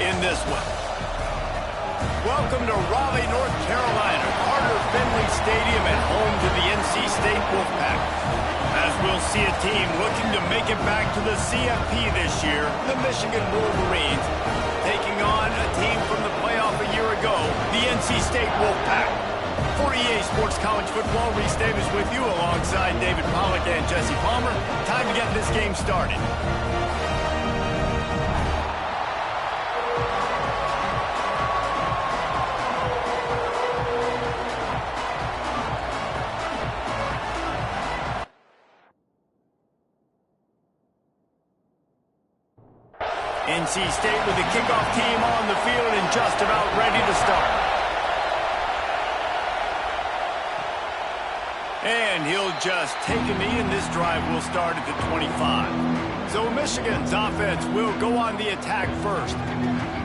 in this one. Welcome to Raleigh, North Carolina, Carter Finley Stadium and home to the NC State Wolfpack. As we'll see a team looking to make it back to the CFP this year, the Michigan Wolverines, taking on a team from the playoff a year ago, the NC State Wolfpack. For EA Sports College Football, Reese Davis with you alongside David Pollack and Jesse Palmer. Time to get this game started. NC State with the kickoff team on the field and just about ready to start. And he'll just take a knee, and this drive will start at the 25. So Michigan's offense will go on the attack first.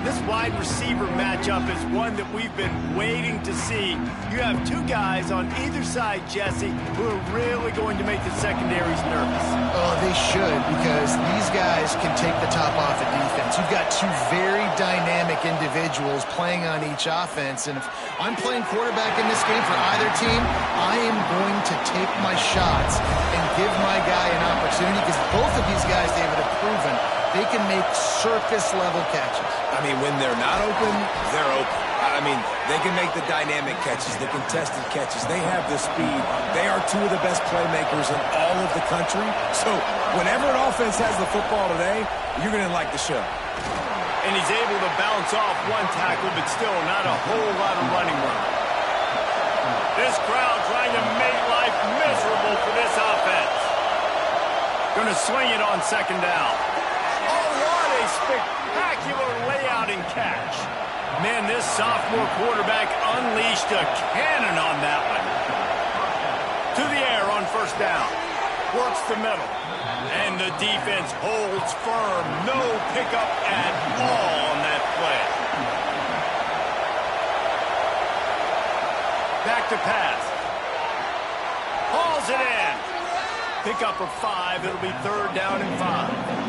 This wide receiver matchup is one that we've been waiting to see. You have two guys on either side, Jesse, who are really going to make the secondaries nervous. Oh, they should, because these guys can take the top off of defense. You've got two very dynamic individuals playing on each offense, and if I'm playing quarterback in this game for either team, I am going to take my shots and give my guy an opportunity, because both of these guys, David, have proven they can make surface-level catches. I mean, when they're not open, they're open. I mean, they can make the dynamic catches, the contested catches. They have the speed. They are two of the best playmakers in all of the country. So whenever an offense has the football today, you're going to like the show. And he's able to bounce off one tackle, but still not a whole lot of running room. This crowd trying to make life miserable for this offense. Going to swing it on second down. Oh, what a spectacular layout and catch. Man, this sophomore quarterback unleashed a cannon on that one. To the air on first down. Works the middle. And the defense holds firm. No pickup at all on that play. Back to pass. Hauls it in. Pickup of 5. It'll be third down and 5.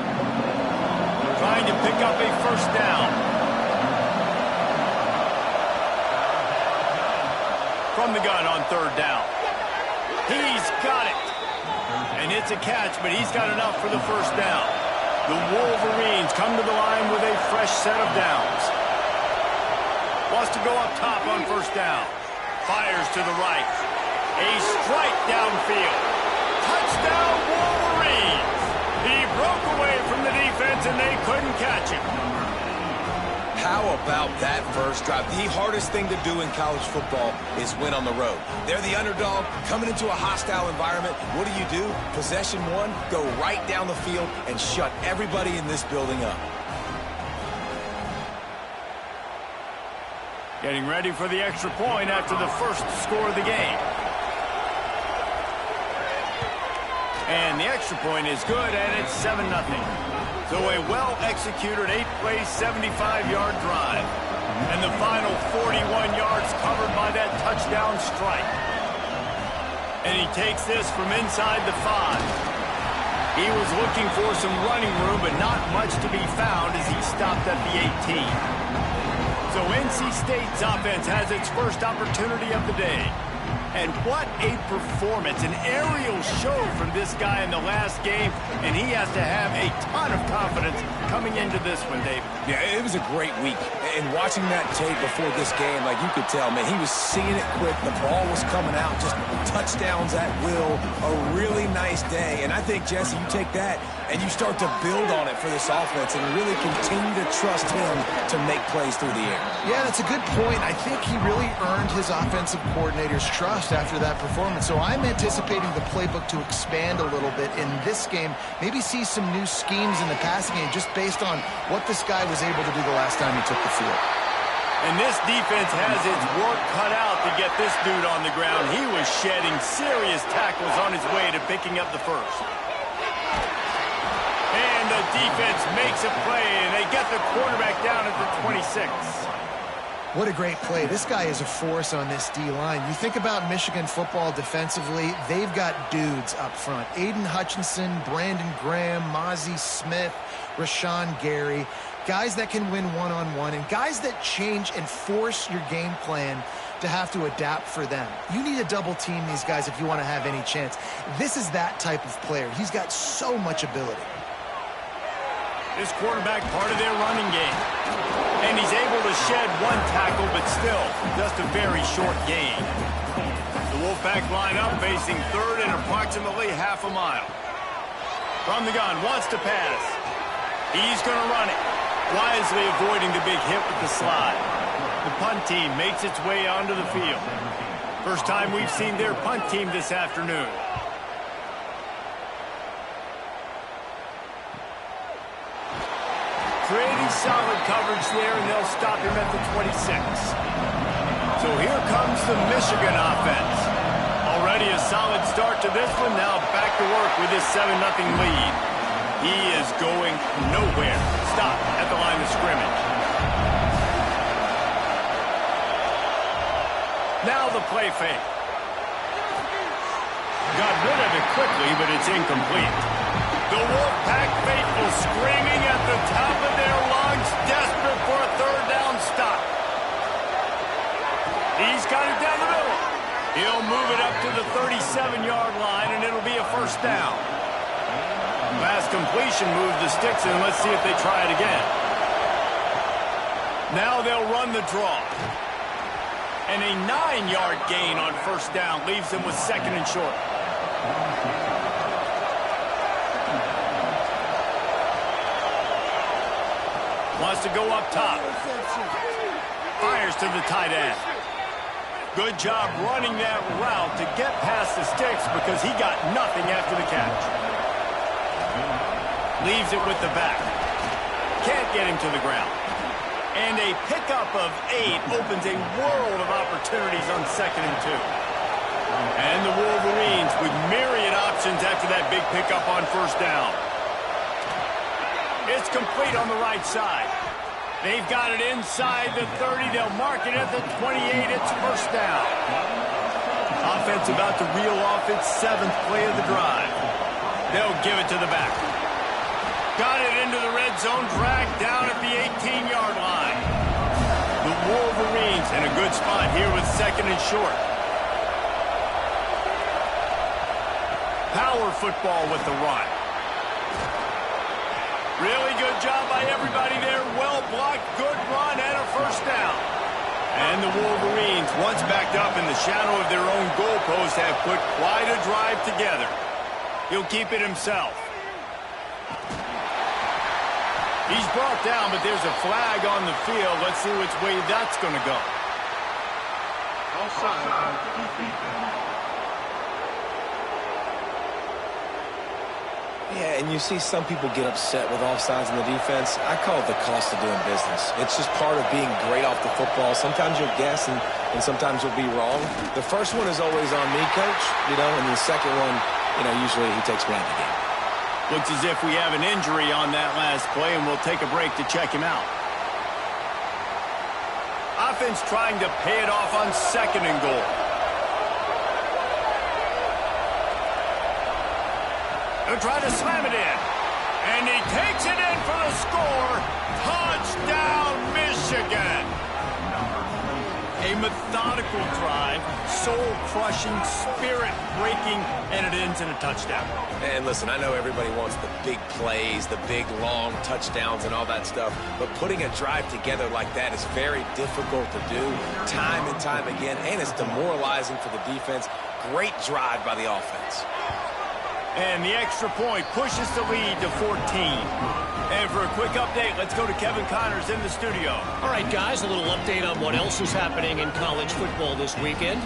Trying to pick up a first down. From the gun on third down. He's got it. And it's a catch, but he's got enough for the first down. The Wolverines come to the line with a fresh set of downs. Wants to go up top on first down. Fires to the right. A strike downfield. Touchdown Wolverines. He broke away from the defense and they couldn't catch him. How about that first drive? The hardest thing to do in college football is win on the road. They're the underdog coming into a hostile environment. What do? Possession one, go right down the field and shut everybody in this building up. Getting ready for the extra point after the first score of the game. And the extra point is good, and it's 7-0. So a well-executed 8-play, 75-yard drive. And the final 41 yards covered by that touchdown strike. And he takes this from inside the 5. He was looking for some running room, but not much to be found as he stopped at the 18. So NC State's offense has its first opportunity of the day. And what a performance, an aerial show from this guy in the last game, and he has to have a ton of confidence coming into this one, David. Yeah, it was a great week. And watching that tape before this game, like you could tell, man, he was seeing it quick. The ball was coming out, just touchdowns at will. A really nice day. And I think, Jesse, you take that and you start to build on it for this offense and really continue to trust him to make plays through the air. Yeah, that's a good point. I think he really earned his offensive coordinator's trust after that performance. So I'm anticipating the playbook to expand a little bit in this game. Maybe see some new schemes in the passing game just based on what this guy was able to do the last time he took the field. And this defense has its work cut out to get this dude on the ground. He was shedding serious tackles on his way to picking up the first. And the defense makes a play, and they get the quarterback down at the 26. What a great play. This guy is a force on this D-line. You think about Michigan football defensively, they've got dudes up front. Aiden Hutchinson, Brandon Graham, Mozzie Smith, Rashawn Gary. Guys that can win one-on-one and guys that change and force your game plan to have to adapt for them. You need to double team these guys if you want to have any chance. This is that type of player. He's got so much ability. This quarterback part of their running game. And he's able to shed one tackle, but still just a very short gain. The Wolfpack line up facing third and approximately half a mile. From the gun, wants to pass. He's going to run it, wisely avoiding the big hit with the slide. The punt team makes its way onto the field. First time we've seen their punt team this afternoon. Creating solid coverage there, and they'll stop him at the 26. So here comes the Michigan offense. Already a solid start to this one. Now back to work with his 7-0 lead. He is going nowhere. Stop at the line of scrimmage. Now the play fake. Got rid of it quickly, but it's incomplete. The Wolfpack faithful screaming at the top of their lungs, desperate for a third down stop. He's got it down the middle. He'll move it up to the 37-yard line, and it'll be a first down. Pass completion moves the sticks in. Let's see if they try it again. Now they'll run the draw. And a 9-yard gain on first down leaves them with second and short. Wants to go up top. Fires to the tight end. Good job running that route to get past the sticks because he got nothing after the catch. Leaves it with the back. Can't get him to the ground. And a pickup of 8 opens a world of opportunities on 2nd and 2. And the Wolverines with myriad options after that big pickup on first down. It's complete on the right side. They've got it inside the 30. They'll mark it at the 28. It's first down. Offense about to reel off its 7th play of the drive. They'll give it to the back. Got it into the red zone, dragged down at the 18-yard line. The Wolverines in a good spot here with second and short. Power football with the run. Really good job by everybody there. Well blocked, good run, and a first down. And the Wolverines, once backed up in the shadow of their own goalpost, have put quite a drive together. He'll keep it himself. He's brought down, but there's a flag on the field. Let's see which way that's going to go. Yeah, and you see some people get upset with offsides in the defense. I call it the cost of doing business. It's just part of being great off the football. Sometimes you'll guess, and sometimes you'll be wrong. The first one is always on me, Coach, and the second one, usually he takes me out of the game. Looks as if we have an injury on that last play, and we'll take a break to check him out. Offense trying to pay it off on 2nd and goal. He'll try to slam it in. And he takes it in for the score. Touchdown, Michigan. A methodical drive, soul-crushing, spirit-breaking, and it ends in a touchdown. And listen, I know everybody wants the big plays, the big, long touchdowns and all that stuff, but putting a drive together like that is very difficult to do time and time again, and it's demoralizing for the defense. Great drive by the offense. And the extra point pushes the lead to 14. And for a quick update, let's go to Kevin Connors in the studio. All right, guys, a little update on what else is happening in college football this weekend.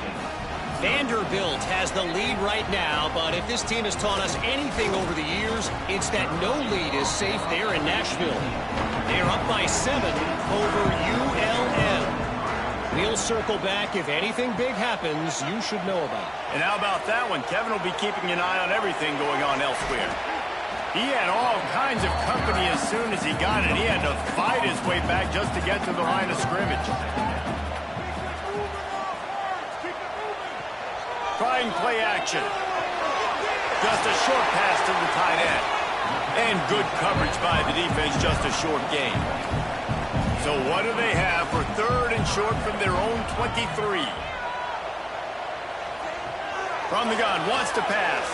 Vanderbilt has the lead right now, but if this team has taught us anything over the years, it's that no lead is safe there in Nashville. They're up by 7 over ULM. We'll circle back. If anything big happens, you should know about it. And how about that one? Kevin will be keeping an eye on everything going on elsewhere. He had all kinds of company as soon as he got it. He had to fight his way back just to get to the line of scrimmage. trying play action. Just a short pass to the tight end. And good coverage by the defense, just a short gain. So what do they have for 3rd and short from their own 23? From the gun, wants to pass.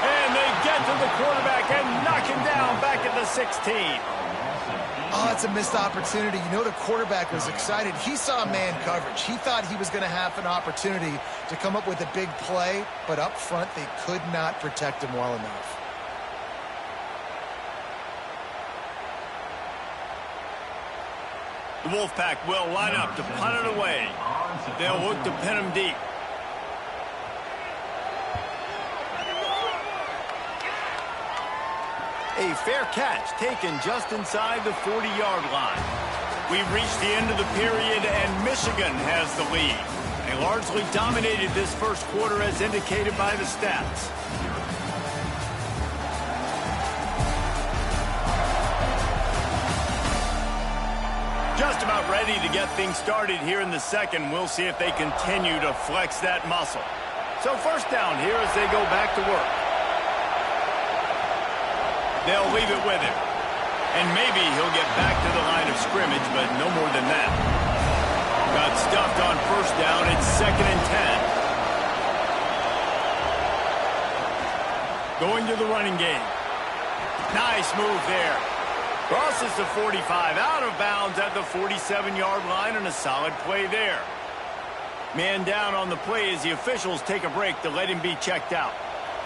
And they get to the quarterback and knock him down back at the 16. Oh, it's a missed opportunity. You know the quarterback was excited. He saw man coverage. He thought he was going to have an opportunity to come up with a big play, but up front they could not protect him well enough. The Wolfpack will line up to punt it away. They'll look to pin him deep. A fair catch taken just inside the 40-yard line. We've reached the end of the period, and Michigan has the lead. They largely dominated this first quarter as indicated by the stats. Just about ready to get things started here in the second. We'll see if they continue to flex that muscle. So first down here as they go back to work. They'll leave it with him. And maybe he'll get back to the line of scrimmage, but no more than that. Got stuffed on first down. It's 2nd and 10. Going to the running game. Nice move there. Crosses the 45, out of bounds at the 47-yard line, and a solid play there. Man down on the play as the officials take a break to let him be checked out.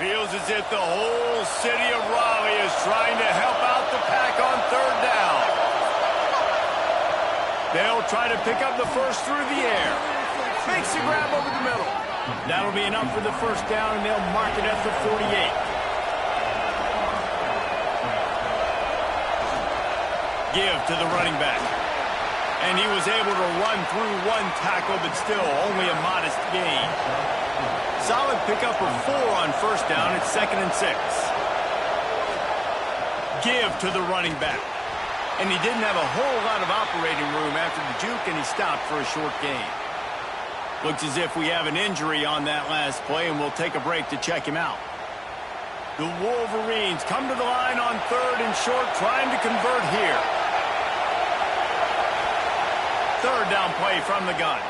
Feels as if the whole city of Raleigh is trying to help out the Pack on 3rd down. They'll try to pick up the first through the air. Makes the grab over the middle. That'll be enough for the first down, and they'll mark it at the 48. Give to the running back. And he was able to run through one tackle, but still only a modest gain. Solid pickup of 4 on first down. It's 2nd and 6. Give to the running back. And he didn't have a whole lot of operating room after the juke, and he stopped for a short gain. Looks as if we have an injury on that last play, and we'll take a break to check him out. The Wolverines come to the line on 3rd and short, trying to convert here. 3rd down play from the gun.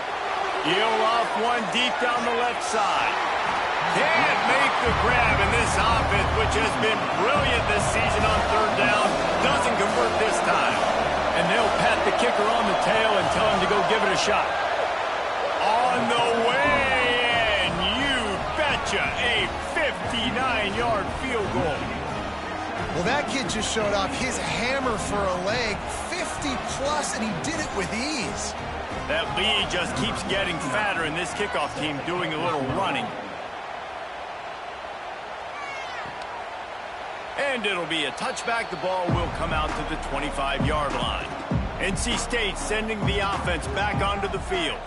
He'll off one deep down the left side. Can't make the grab in this offense, which has been brilliant this season on 3rd down. Doesn't convert this time. And they'll pat the kicker on the tail and tell him to go give it a shot. On the way, and you betcha, a 59-yard field goal. Well, that kid just showed off his hammer for a leg, 50-plus, and he did it with ease. That lead just keeps getting fatter, and this kickoff team doing a little running. And it'll be a touchback. The ball will come out to the 25-yard line. NC State sending the offense back onto the field.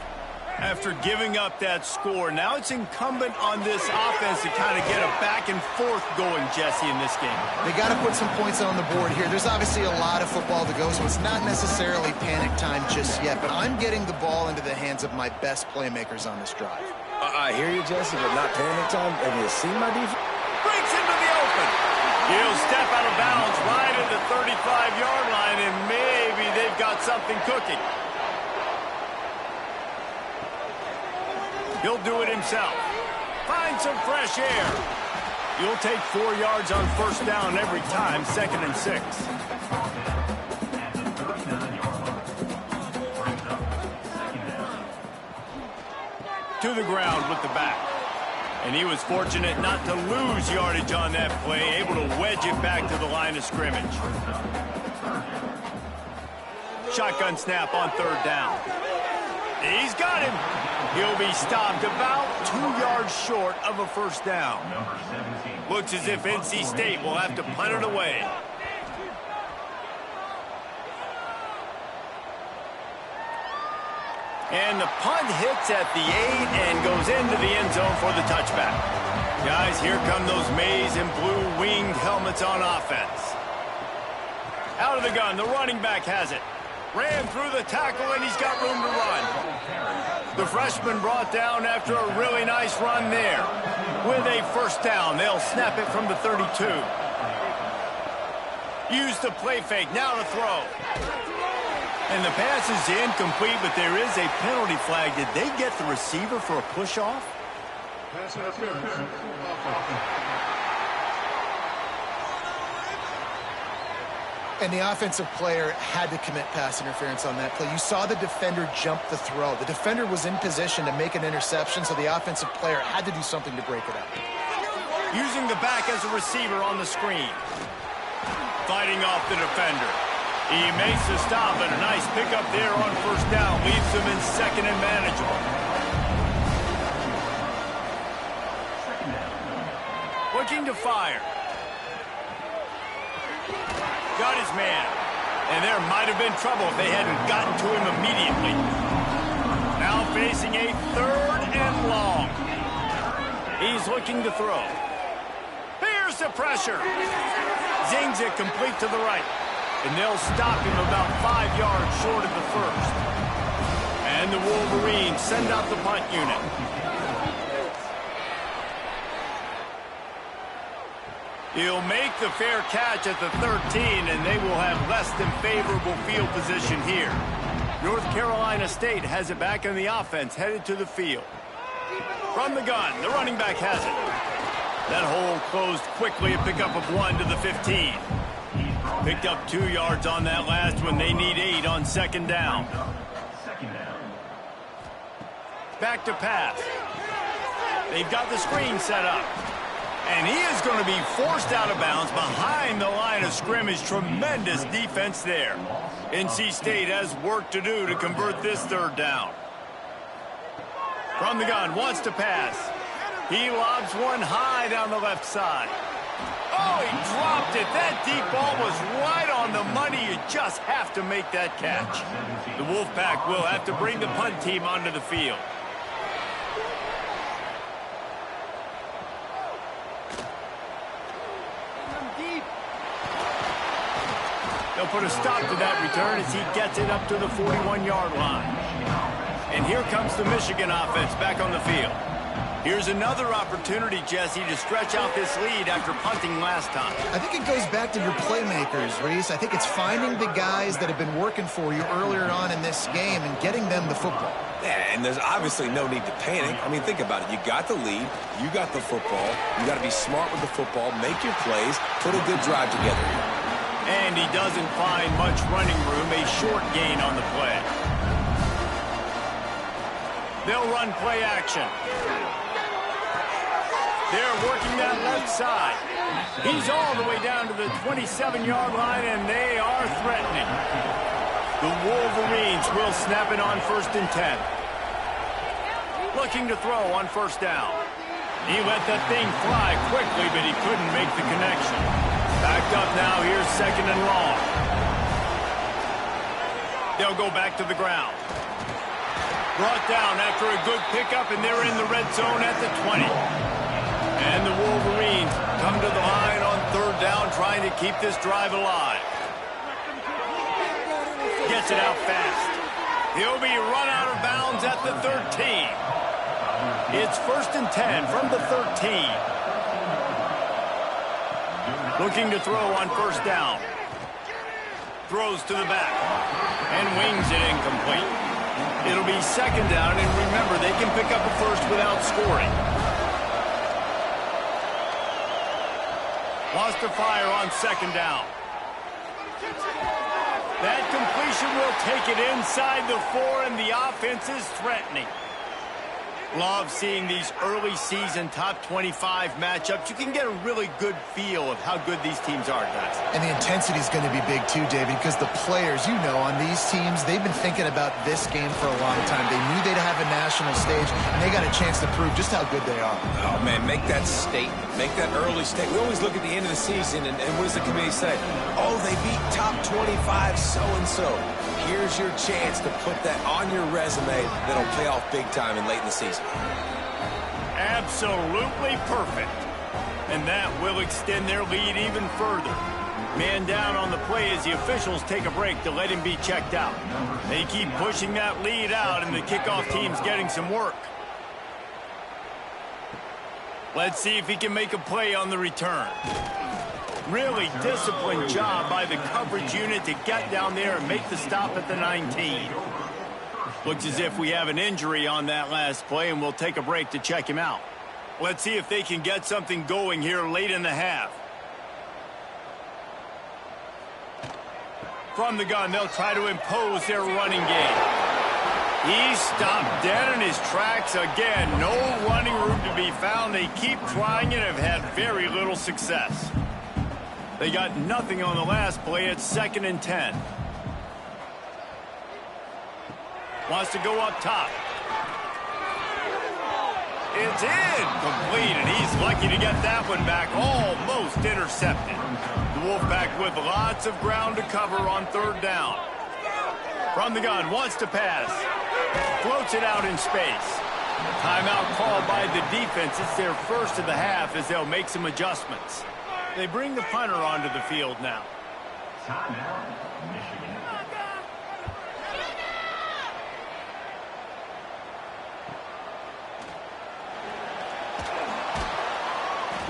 After giving up that score, now it's incumbent on this offense to kind of get a back and forth going, Jesse, in this game. They got to put some points on the board here. There's obviously a lot of football to go, so it's not necessarily panic time just yet, but I'm getting the ball into the hands of my best playmakers on this drive. I hear you, Jesse, but not panic time. Have you seen my defense? Breaks into the open. He'll step out of bounds right at the 35-yard line, and maybe they've got something cooking. He'll do it himself. Find some fresh air. You'll take 4 yards on first down every time, 2nd and 6. To the ground with the back. And he was fortunate not to lose yardage on that play, able to wedge it back to the line of scrimmage. Shotgun snap on 3rd down. He's got him. He'll be stopped about 2 yards short of a first down. Looks as if NC State will have to punt it away. And the punt hits at the 8 and goes into the end zone for the touchback. Guys, here come those maize and blue winged helmets on offense. Out of the gun, the running back has it. Ran through the tackle, and he's got room to run. The freshman brought down after a really nice run there. With a first down, they'll snap it from the 32. Use the play fake, now to throw. And the pass is incomplete, but there is a penalty flag. Did they get the receiver for a push-off? Pass interference. And the offensive player had to commit pass interference on that play. You saw the defender jump the throw. The defender was in position to make an interception, so the offensive player had to do something to break it up. Using the back as a receiver on the screen. Fighting off the defender. He makes the stop, and a nice pickup there on first down. Leaves him in second and manageable. Looking to fire. Got his man. And there might have been trouble if they hadn't gotten to him immediately. Now facing a third and long. He's looking to throw. Here's the pressure. Zings it complete to the right. And they'll stop him about 5 yards short of the first. And the Wolverines send out the punt unit. He'll make the fair catch at the 13, and they will have less than favorable field position here. North Carolina State has it back in the offense, headed to the field. From the gun, the running back has it. That hole closed quickly, a pickup of 1 to the 15. Picked up 2 yards on that last one. They need 8 on second down. Back to pass. They've got the screen set up. And he is going to be forced out of bounds behind the line of scrimmage. Tremendous defense there. NC State has work to do to convert this third down. From the gun, wants to pass. He lobs one high down the left side. Oh, he dropped it. That deep ball was right on the money. You just have to make that catch. The Wolfpack will have to bring the punt team onto the field. They'll put a stop to that return as he gets it up to the 41-yard line. And here comes the Michigan offense back on the field. Here's another opportunity, Jesse, to stretch out this lead after punting last time. I think it goes back to your playmakers, Reese. I think it's finding the guys that have been working for you earlier on in this game and getting them the football. Yeah, and there's obviously no need to panic. I mean, think about it. You got the lead. You got the football. You got to be smart with the football. Make your plays. Put a good drive together here. And he doesn't find much running room. A short gain on the play. They'll run play action. They're working that left side. He's all the way down to the 27-yard line, and they are threatening. The Wolverines will snap it on 1st and 10. Looking to throw on first down. He let that thing fly quickly, but he couldn't make the connection. Backed up now, here's 2nd and long. They'll go back to the ground. Brought down after a good pickup, and they're in the red zone at the 20. And the Wolverines come to the line on 3rd down, trying to keep this drive alive. Gets it out fast. He'll be run out of bounds at the 13. It's 1st and 10 from the 13. Looking to throw on first down. Throws to the back. And wings it incomplete. It'll be 2nd down, and remember, they can pick up a first without scoring. Wants to fire on 2nd down. That completion will take it inside the 4, and the offense is threatening. Love seeing these early season top 25 matchups. You can get a really good feel of how good these teams are, guys. And the intensity is going to be big too, David, because the players, you know, on these teams, they've been thinking about this game for a long time. They knew they'd have a national stage, and they got a chance to prove just how good they are. Oh, man, make that statement. Make that early statement. We always look at the end of the season, and what does the committee say? Oh, they beat top 25 so-and-so. Here's your chance to put that on your resume that'll pay off big time and late in the season. Absolutely perfect. And that will extend their lead even further. Man down on the play as the officials take a break to let him be checked out. They keep pushing that lead out, and the kickoff team's getting some work. Let's see if he can make a play on the return. Really disciplined job by the coverage unit to get down there and make the stop at the 19. Looks as if we have an injury on that last play, and we'll take a break to check him out. Let's see if they can get something going here late in the half. From the gun, they'll try to impose their running game. He stopped dead in his tracks again. No running room to be found. They keep trying and have had very little success. They got nothing on the last play. It's 2nd and 10. Wants to go up top. It's incomplete, and he's lucky to get that one back. Almost intercepted. The Wolfpack with lots of ground to cover on 3rd down. From the gun, wants to pass. Floats it out in space. Timeout called by the defense. It's their first of the half as they'll make some adjustments. They bring the punter onto the field now.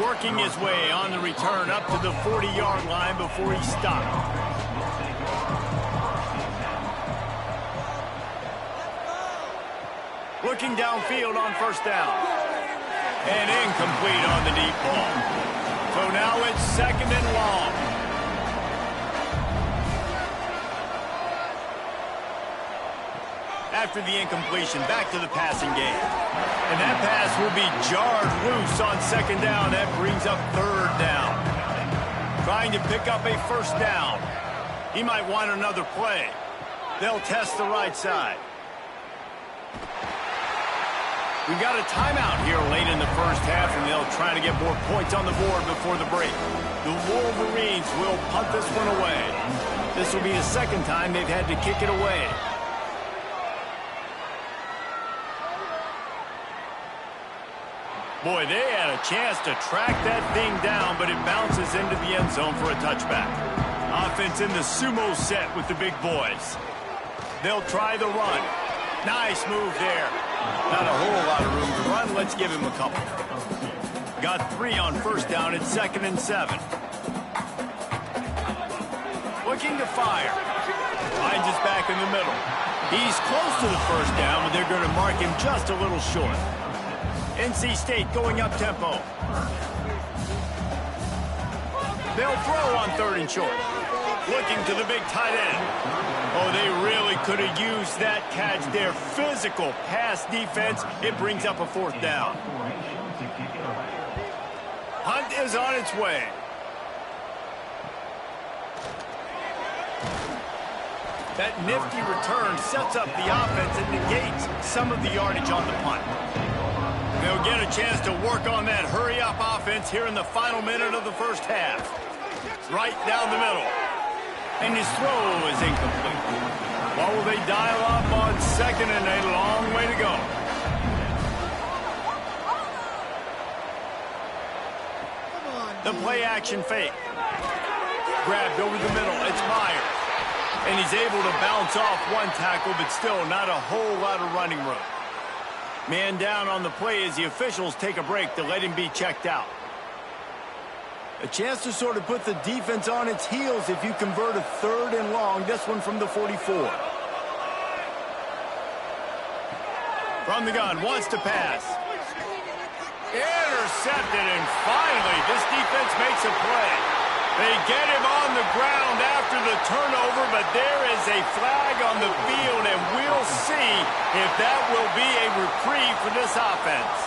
Working his way on the return up to the 40-yard line before he stopped. Looking downfield on 1st down. And incomplete on the deep ball. So now it's 2nd and long. After the incompletion, back to the passing game. And that pass will be jarred loose on 2nd down. That brings up 3rd down. Trying to pick up a 1st down. He might want another play. They'll test the right side. We've got a timeout here late in the first half, and they'll try to get more points on the board before the break. The Wolverines will punt this one away. This will be the 2nd time they've had to kick it away. Boy, they had a chance to track that thing down, but it bounces into the end zone for a touchback. Offense in the sumo set with the big boys. They'll try the run. Nice move there. Not a whole lot of room to run. Let's give him a couple. Got 3 on 1st down. It's 2nd and 7. Looking to fire. Finds us back in the middle. He's close to the 1st down, but they're going to mark him just a little short. NC State going up tempo. They'll throw on 3rd and short. Looking to the big tight end. Oh, they really could have used that catch there. Physical pass defense. It brings up a 4th down. Hunt is on its way. That nifty return sets up the offense and negates some of the yardage on the punt. They'll get a chance to work on that hurry-up offense here in the final minute of the first half. Right down the middle. And his throw is incomplete. What will they dial up on 2nd and a long way to go? The play-action fake. Grabbed over the middle. It's Myers. And he's able to bounce off one tackle, but still not a whole lot of running room. Man down on the play as the officials take a break to let him be checked out. A chance to sort of put the defense on its heels if you convert a 3rd and long. This one from the 44. From the gun, wants to pass. Intercepted, and finally this defense makes a play. They get him on the ground after the turnover, but there is a flag on the field, and we'll see if that will be a reprieve for this offense.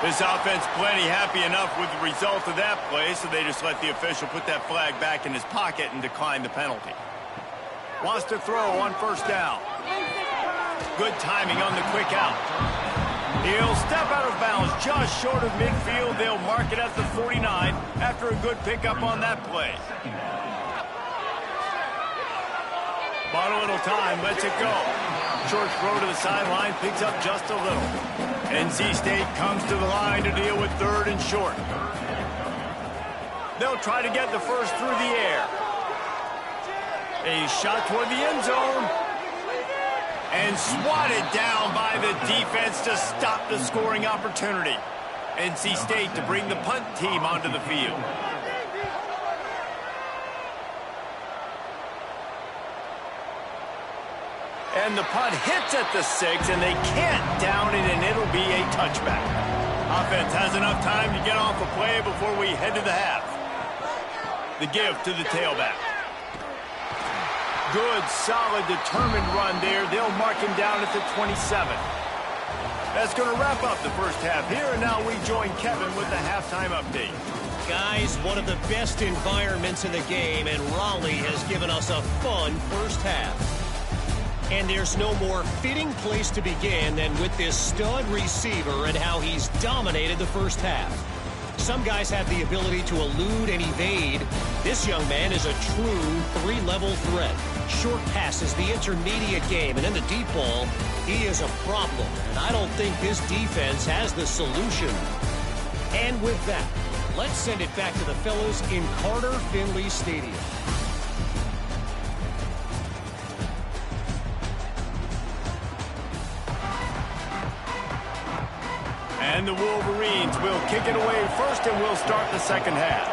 This offense plenty happy enough with the result of that play, so they just let the official put that flag back in his pocket and decline the penalty. Wants to throw on 1st down. Good timing on the quick out. He'll step out of bounds just short of midfield. They'll mark it at the 49 after a good pickup on that play. Bought a little time, lets it go. Short throw to the sideline, picks up just a little. NC State comes to the line to deal with 3rd and short. They'll try to get the first through the air. A shot toward the end zone. And swatted down by the defense to stop the scoring opportunity. NC State to bring the punt team onto the field. And the punt hits at the 6, and they can't down it, and it'll be a touchback. Offense has enough time to get off a play before we head to the half. The give to the tailback. Good, solid, determined run there. They'll mark him down at the 27. That's going to wrap up the first half here, and now we join Kevin with the halftime update. Guys, one of the best environments in the game, and Raleigh has given us a fun first half. And there's no more fitting place to begin than with this stud receiver and how he's dominated the first half. Some guys have the ability to elude and evade. This young man is a true three-level threat. Short passes, the intermediate game, and in the deep ball, he is a problem. And I don't think this defense has the solution. And with that, let's send it back to the fellas in Carter Finley Stadium. And the Wolverines will kick it away first, and we'll start the second half.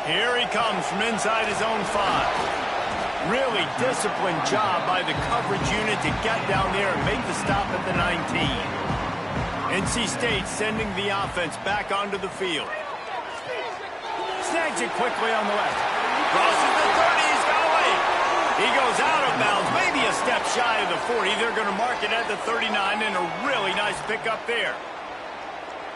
Here he comes from inside his own 5. Really disciplined job by the coverage unit to get down there and make the stop at the 19. NC State sending the offense back onto the field. Snags it quickly on the left. Crosses the 30. He's got away. He goes out of bounds, maybe a step shy of the 40. They're going to mark it at the 39, and a really nice pickup there.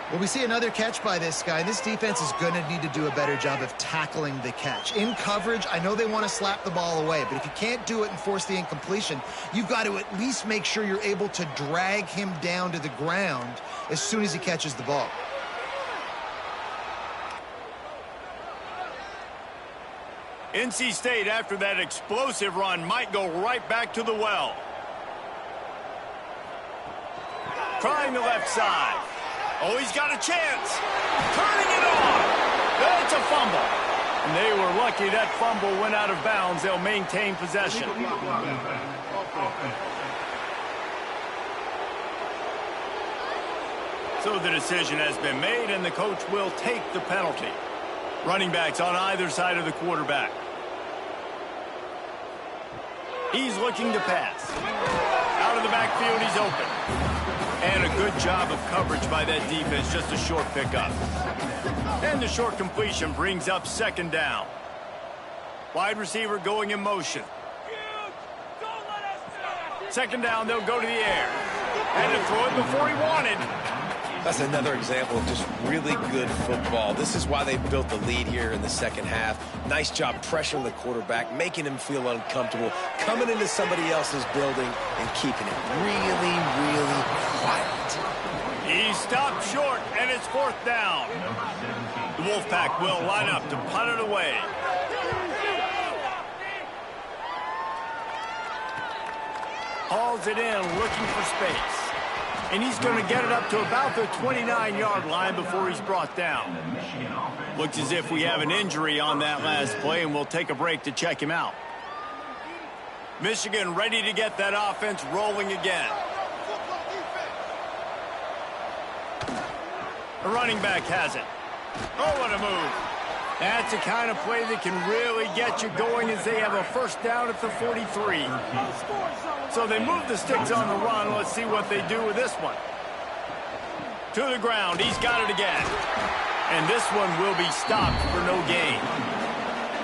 Well, we see another catch by this guy. This defense is going to need to do a better job of tackling the catch. In coverage, I know they want to slap the ball away, but if you can't do it and force the incompletion, you've got to at least make sure you're able to drag him down to the ground as soon as he catches the ball. NC State, after that explosive run, might go right back to the well. Trying the left side. Oh, he's got a chance. Turning it on. It's a fumble. And they were lucky that fumble went out of bounds. They'll maintain possession. So the decision has been made, and the coach will take the penalty. Running backs on either side of the quarterback. He's looking to pass. Out of the backfield, he's open. And a good job of coverage by that defense, just a short pickup. And the short completion brings up second down. Wide receiver going in motion. Second down, they'll go to the air. Had to throw it before he wanted. That's another example of just really good football. This is why they built the lead here in the second half. Nice job pressuring the quarterback, making him feel uncomfortable, coming into somebody else's building and keeping it really, really quiet. He stopped short, and it's fourth down. The Wolfpack will line up to punt it away. Hauls it in, looking for space. And he's going to get it up to about the 29-yard line before he's brought down. Looks as if we have an injury on that last play, and we'll take a break to check him out. Michigan ready to get that offense rolling again. The running back has it. Oh, what a move. That's the kind of play that can really get you going as they have a first down at the 43. So they move the sticks on the run. Let's see what they do with this one. To the ground. He's got it again. And this one will be stopped for no gain.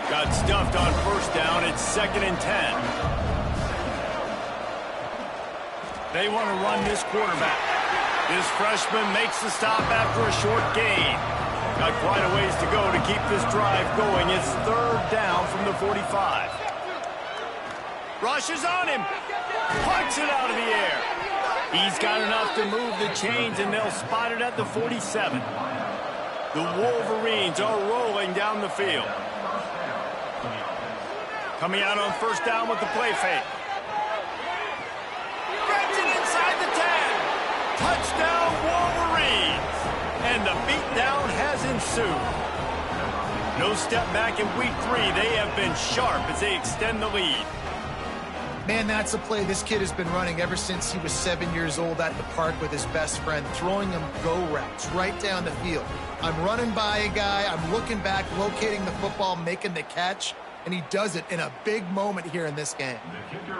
Got stuffed on first down. It's 2nd and 10. They want to run this quarterback. This freshman makes the stop after a short gain. Got quite a ways to go to keep this drive going. It's 3rd down from the 45. Rushes on him. Punts it out of the air. He's got enough to move the chains, and they'll spot it at the 47. The Wolverines are rolling down the field. Coming out on first down with the play fake. Gets it inside the 10. Touchdown, Wolverines. And and the beatdown has ensued. No step back in week 3. They have been sharp as they extend the lead. Man, that's a play this kid has been running ever since he was 7 years old at the park with his best friend, throwing him go routes right down the field. I'm running by a guy, I'm looking back, locating the football, making the catch, and he does it in a big moment here in this game.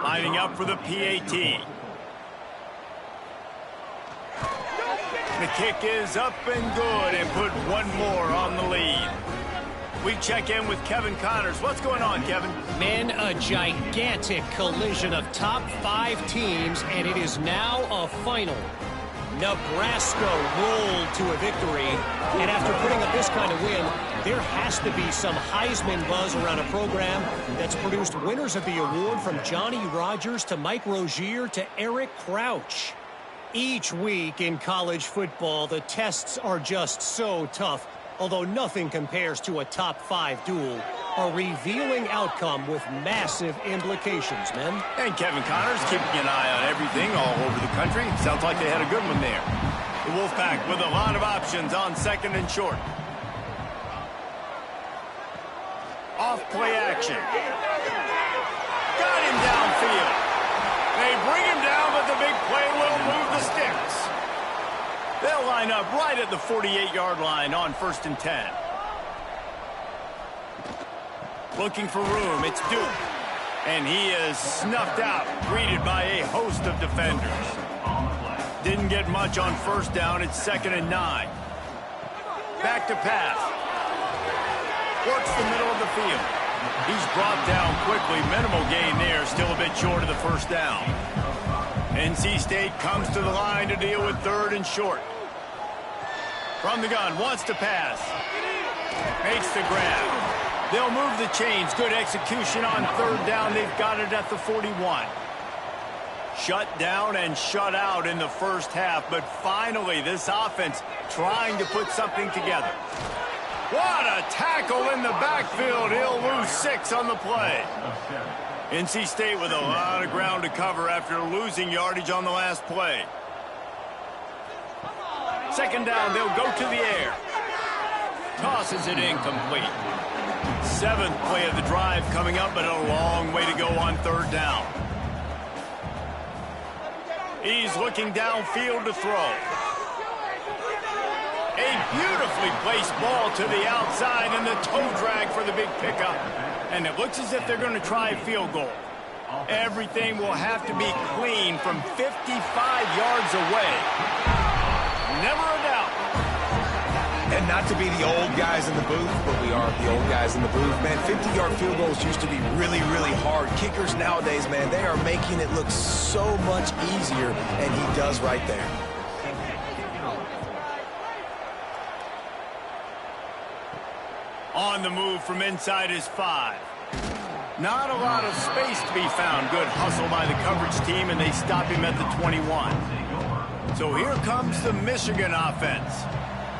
Lining up for the PAT. The kick is up and good and put one more on the lead. We check in with Kevin Connors. What's going on, Kevin? Men, a gigantic collision of top 5 teams, and it is now a final. Nebraska rolled to a victory, and after putting up this kind of win, there has to be some Heisman buzz around a program that's produced winners of the award from Johnny Rodgers to Mike Rozier to Eric Crouch. Each week in college football, the tests are just so tough. Although nothing compares to a top 5 duel, a revealing outcome with massive implications, men. And Kevin Connors keeping an eye on everything all over the country. Sounds like they had a good one there. The Wolfpack with a lot of options on 2nd and short. Off play action. Got him downfield. They bring him down, but the big play will move the sticks. They'll line up right at the 48-yard line on 1st and 10. Looking for room, it's Duke. And he is snuffed out, greeted by a host of defenders. Didn't get much on 1st down, it's 2nd and 9. Back to pass. Works the middle of the field. He's brought down quickly, minimal gain there, still a bit short of the 1st down. NC State comes to the line to deal with 3rd and short. From the gun, wants to pass. Makes the grab. They'll move the chains. Good execution on 3rd down. They've got it at the 41. Shut down and shut out in the first half, but finally this offense trying to put something together. What a tackle in the backfield. He'll lose 6 on the play. NC State with a lot of ground to cover after losing yardage on the last play. 2nd down, they'll go to the air. Tosses it incomplete. 7th play of the drive coming up, but a long way to go on 3rd down. He's looking downfield to throw. A beautifully placed ball to the outside and the toe drag for the big pickup. And it looks as if they're going to try a field goal. Everything will have to be clean from 55 yards away. Never a doubt. And not to be the old guys in the booth, but we are the old guys in the booth. Man, 50-yard field goals used to be really, really hard. Kickers nowadays, man, they are making it look so much easier, and he does right there. On the move from inside his 5. Not a lot of space to be found. Good hustle by the coverage team, and they stop him at the 21. So here comes the Michigan offense.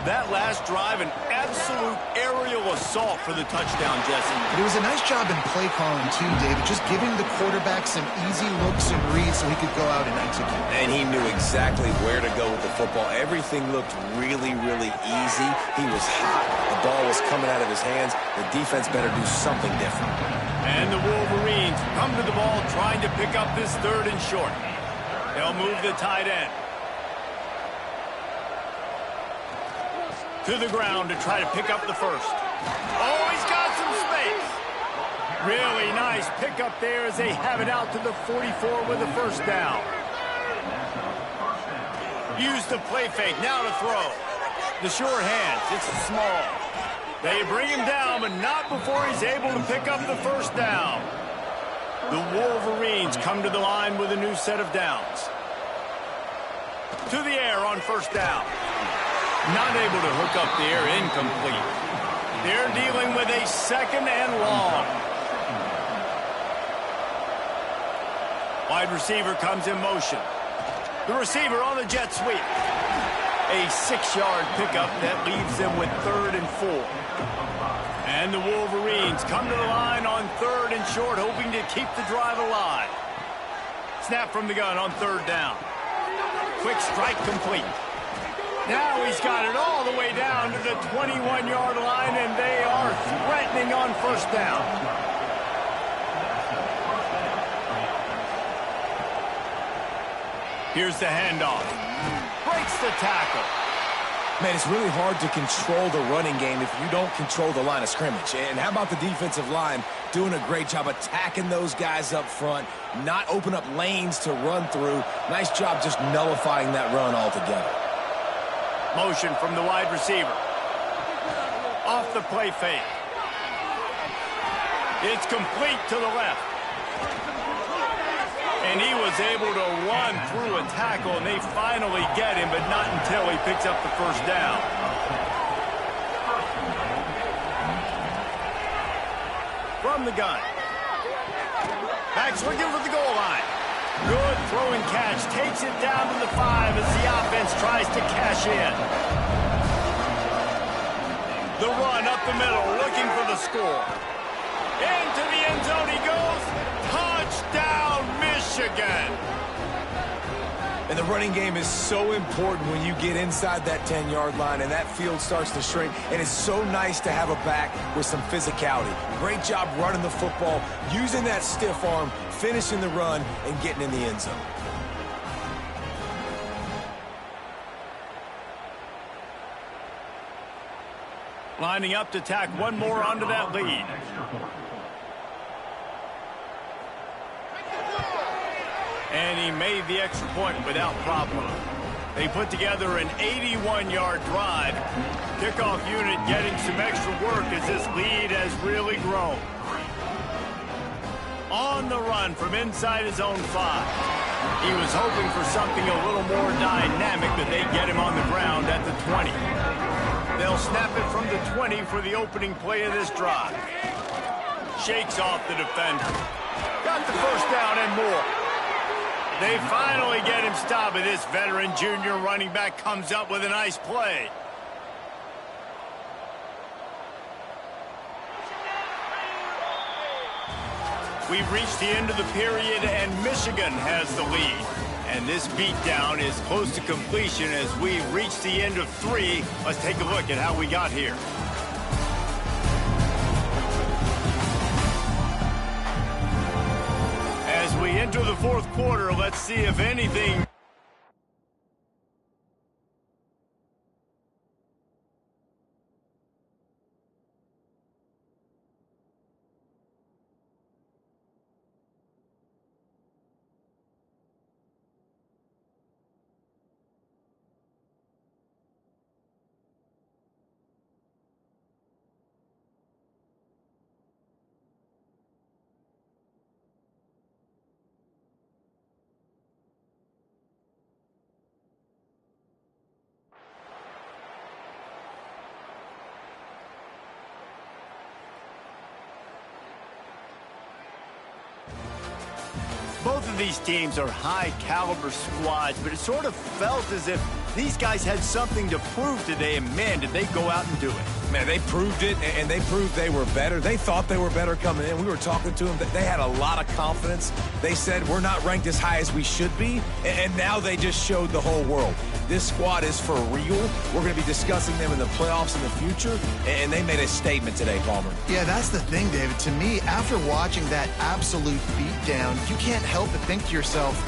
That last drive, an absolute aerial assault for the touchdown, Jesse. It was a nice job in play calling, too, David, just giving the quarterback some easy looks and reads so he could go out and execute. And he knew exactly where to go with the football. Everything looked really, really easy. He was hot. The ball was coming out of his hands. The defense better do something different. And the Wolverines come to the ball trying to pick up this 3rd and short. They'll move the tight end to the ground to try to pick up the 1st. Oh, he's got some space. Really nice pickup there as they have it out to the 44 with the 1st down. Use the play fake, now to throw. The sure hands, it's small. They bring him down, but not before he's able to pick up the 1st down. The Wolverines come to the line with a new set of downs. To the air on 1st down. Not able to hook up the air, incomplete. They're dealing with a 2nd and long. Wide receiver comes in motion. The receiver on the jet sweep. A 6-yard pickup that leaves them with 3rd and 4. And the Wolverines come to the line on 3rd and short, hoping to keep the drive alive. Snap from the gun on 3rd down. Quick strike complete. Now he's got it all the way down to the 21-yard line, and they are threatening on first down. Here's the handoff. Breaks the tackle. Man, it's really hard to control the running game if you don't control the line of scrimmage. And how about the defensive line doing a great job attacking those guys up front, not open up lanes to run through. Nice job just nullifying that run altogether. Motion from the wide receiver. Off the play fake. It's complete to the left. And he was able to run through a tackle, and they finally get him, but not until he picks up the first down. From the gun. Back swinging for the goal line. Good throw and catch. Takes it down to the 5 as the offense tries to cash in. The run up the middle, looking for the score. Into the end zone he goes. Touchdown, Michigan. And the running game is so important when you get inside that 10-yard line and that field starts to shrink. And it's so nice to have a back with some physicality. Great job running the football, using that stiff arm, finishing the run, and getting in the end zone. Lining up to tack one more onto that lead. And he made the extra point without problem. They put together an 81-yard drive. Kickoff unit getting some extra work as this lead has really grown. On the run from inside his own 5. He was hoping for something a little more dynamic, but they get him on the ground at the 20. They'll snap it from the 20 for the opening play of this drive. Shakes off the defender. Got the first down and more. They finally get him stopped, but this veteran junior running back comes up with a nice play. We've reached the end of the period, and Michigan has the lead. And this beatdown is close to completion as we reach the end of 3. Let's take a look at how we got here. As we enter the fourth quarter, let's see if anything both of these teams are high-caliber squads, but it sort of felt as if these guys had something to prove today, and man, did they go out and do it. Man, they proved it, and they proved they were better. They thought they were better coming in. We were talking to them. They had a lot of confidence. They said, we're not ranked as high as we should be, and now they just showed the whole world. This squad is for real. We're going to be discussing them in the playoffs in the future, and they made a statement today, Palmer. Yeah, that's the thing, David. To me, after watching that absolute beatdown, you can't help but think to yourself,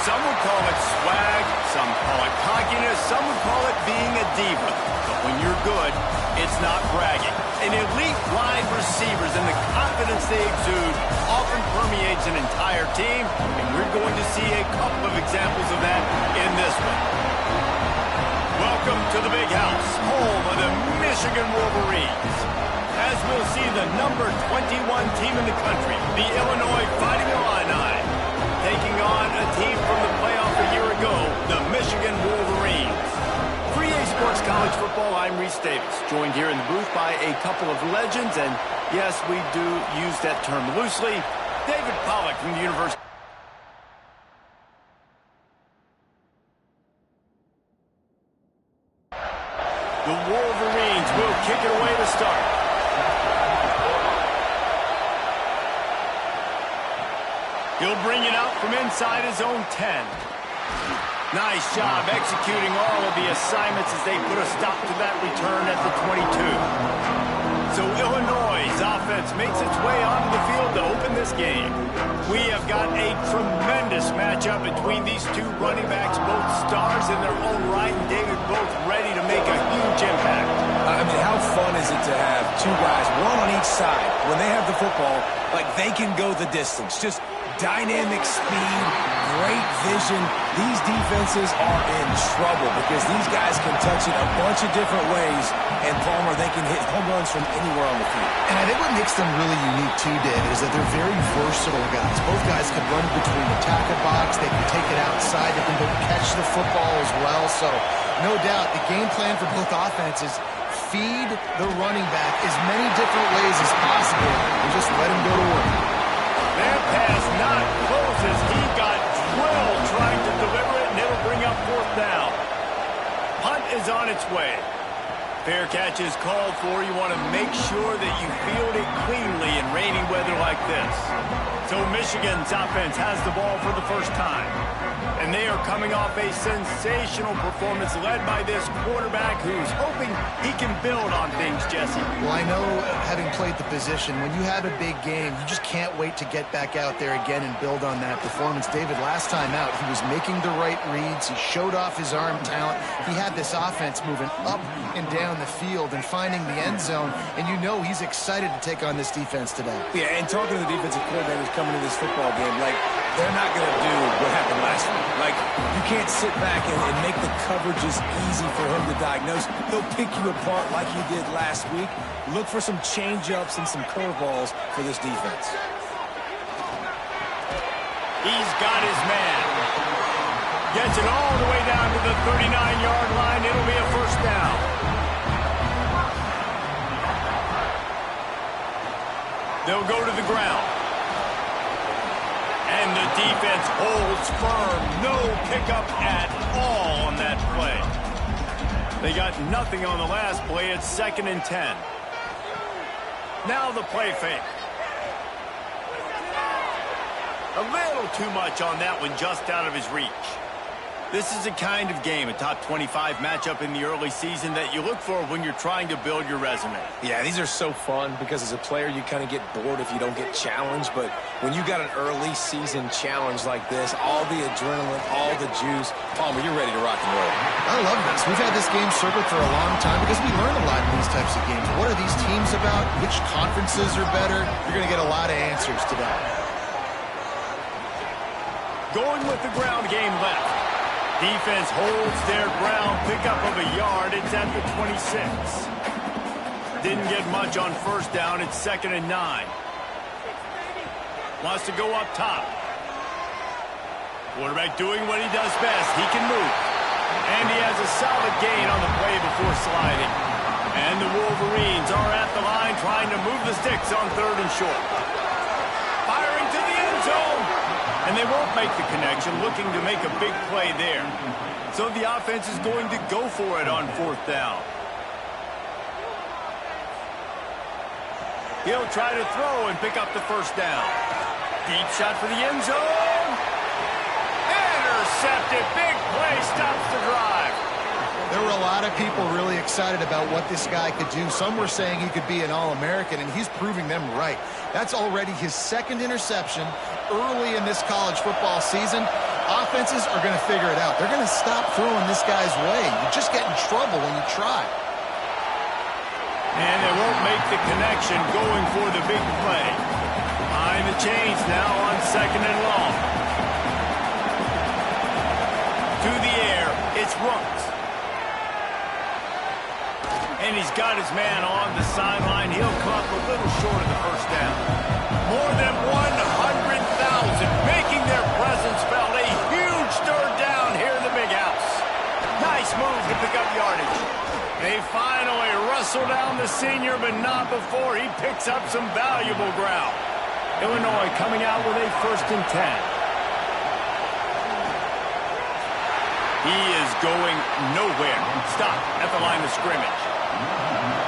Some would call it swag, some call it cockiness, some would call it being a diva. But when you're good, it's not bragging. An elite wide receivers and the confidence they exude often permeates an entire team, and we're going to see a couple of examples of that in this one. Welcome to the Big House, home of the Michigan Wolverines. As we'll see the number 21 team in the country, the Illinois Fighting Illini, taking on a team from the playoff a year ago, the Michigan Wolverines. For EA Sports College Football, I'm Reese Davis, joined here in the booth by a couple of legends, and yes, we do use that term loosely. David Pollack from the University. The Wolverines will kick it away to start. He'll bring it out from inside his own 10. Nice job executing all of the assignments as they put a stop to that return at the 22. So Illinois' offense makes its way onto the field to open this game. We have got a tremendous matchup between these two running backs, both stars in their own right, and David both ready to make a huge impact. I mean, how fun is it to have two guys, one on each side, when they have the football, like they can go the distance. Just dynamic speed, great vision. These defenses are in trouble because these guys can touch it a bunch of different ways, and Palmer, they can hit home runs from anywhere on the field. And I think what makes them really unique too, David, is that they're very versatile guys. Both guys can run between the tackle box, they can take it outside, they can catch the football as well. So no doubt the game plan for both offenses, feed the running back as many different ways as possible and just let him go to work. That pass not close as he got drilled trying to deliver it, and it'll bring up fourth down. Punt is on its way. Fair catch is called for. You want to make sure that you field it cleanly in rainy weather like this. So Michigan's offense has the ball for the first time. And they are coming off a sensational performance led by this quarterback who's hoping he can build on things, Jesse. Well, I know, having played the position, when you have a big game, you just can't wait to get back out there again and build on that performance. David, last time out, he was making the right reads. He showed off his arm talent. He had this offense moving up and down the field and finding the end zone, and you know he's excited to take on this defense today. Yeah, and talking to the defensive coordinators coming to this football game, like, they're not going to do what happened last week. Like, you can't sit back and make the coverages easy for him to diagnose. He'll pick you apart like he did last week. Look for some change-ups and some curveballs for this defense. He's got his man. Gets it all the way down to the 39-yard line. It'll be a first down. They'll go to the ground. And the defense holds firm. No pickup at all on that play. They got nothing on the last play. It's 2nd and 10. Now the play fake. A little too much on that one, just out of his reach. This is the kind of game, a top 25 matchup in the early season, that you look for when you're trying to build your resume. Yeah, these are so fun because as a player, you kind of get bored if you don't get challenged. But when you got an early season challenge like this, all the adrenaline, all the juice, Palmer, you're ready to rock and roll. I love this. We've had this game circled for a long time because we learn a lot in these types of games. What are these teams about? Which conferences are better? You're going to get a lot of answers today. Going with the ground game left. Defense holds their ground, pickup of a yard. It's at the 26. Didn't get much on first down. It's 2nd and 9. Wants to go up top. Quarterback doing what he does best. He can move. And he has a solid gain on the play before sliding. And the Wolverines are at the line trying to move the sticks on 3rd and short. Firing to the end zone. And they won't make the connection, looking to make a big play there. So the offense is going to go for it on 4th down. He'll try to throw and pick up the first down. Deep shot for the end zone. Intercepted. Big play stops the drive. There were a lot of people really excited about what this guy could do. Some were saying he could be an All-American, and he's proving them right. That's already his 2nd interception early in this college football season, offenses are going to figure it out. They're going to stop throwing this guy's way. You just get in trouble when you try. And they won't make the connection going for the big play. Behind the chains now on 2nd and long. To the air, it's Rooks. And he's got his man on the sideline. He'll come up a little short of the first down. More than 100,000 making their presence felt. A huge third down here in the big house. Nice move to pick up yardage. They finally wrestle down the senior, but not before he picks up some valuable ground. Illinois coming out with a 1st and 10. He is going nowhere. Stop at the line of scrimmage.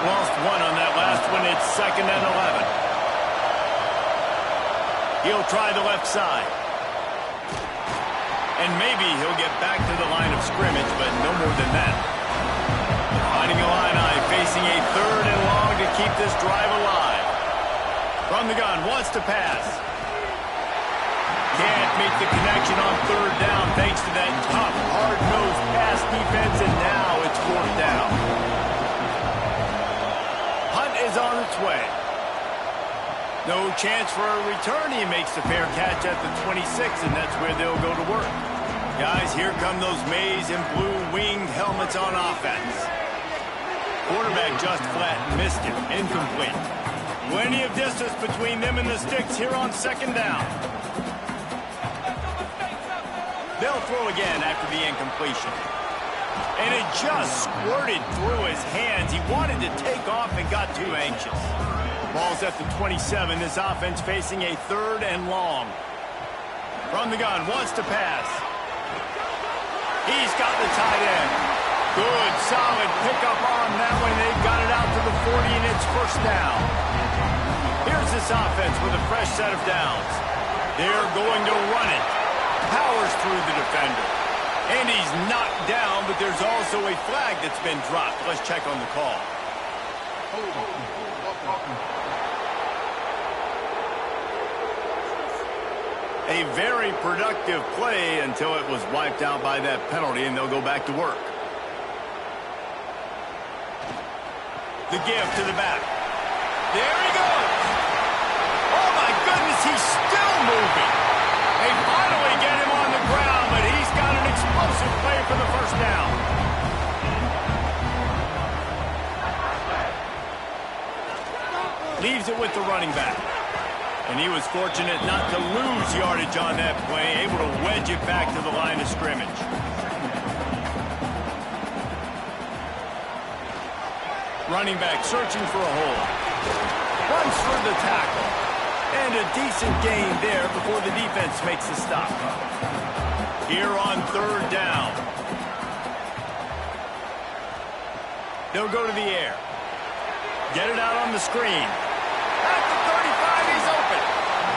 Lost one on that last one. It's 2nd and 11. He'll try the left side. And maybe he'll get back to the line of scrimmage, but no more than that. Finding Illini facing a 3rd and long to keep this drive alive. From the gun, wants to pass. Can't make the connection on 3rd down thanks to that tough, hard-nosed pass defense, and now it's 4th down. Hunt is on its way. No chance for a return. He makes the fair catch at the 26, and that's where they'll go to work. Guys, here come those maize and blue winged helmets on offense. Quarterback just flat missed it. Incomplete. Plenty of distance between them and the sticks here on 2nd down. They'll throw again after the incompletion. And it just squirted through his hands. He wanted to take off and got too anxious. Ball's at the 27. This offense facing a 3rd and long. From the gun, wants to pass. He's got the tight end. Good, solid pickup on that one. They've got it out to the 40, and it's 1st down. Here's this offense with a fresh set of downs. They're going to run it. Powers through the defender. And he's knocked down, but there's also a flag that's been dropped. Let's check on the call. A very productive play until it was wiped out by that penalty, and they'll go back to work. The give to the back. There he goes. Oh, my goodness, he's still moving. They finally get him on the ground, but he's got an explosive play for the 1st down. Leaves it with the running back. And he was fortunate not to lose yardage on that play, able to wedge it back to the line of scrimmage. Running back searching for a hole. Runs for the tackle. And a decent gain there before the defense makes the stop. Here on 3rd down. They'll go to the air. Get it out on the screen. At the 35, he's open.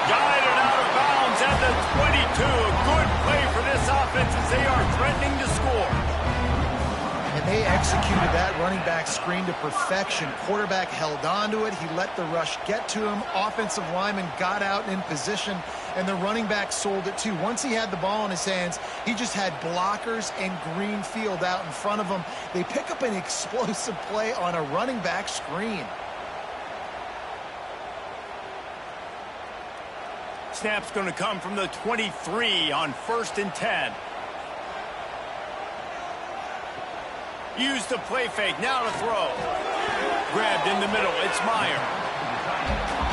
Guided out of bounds at the 22. A good play for this offense as they are threatening to score. And they executed that running back screen to perfection. Quarterback held on to it. He let the rush get to him. Offensive lineman got out in position, and the running back sold it too. Once he had the ball in his hands, he just had blockers and green field out in front of him. They pick up an explosive play on a running back screen. Snap's going to come from the 23 on 1st and 10. Use the play fake, now to throw. Grabbed in the middle, it's Meyer.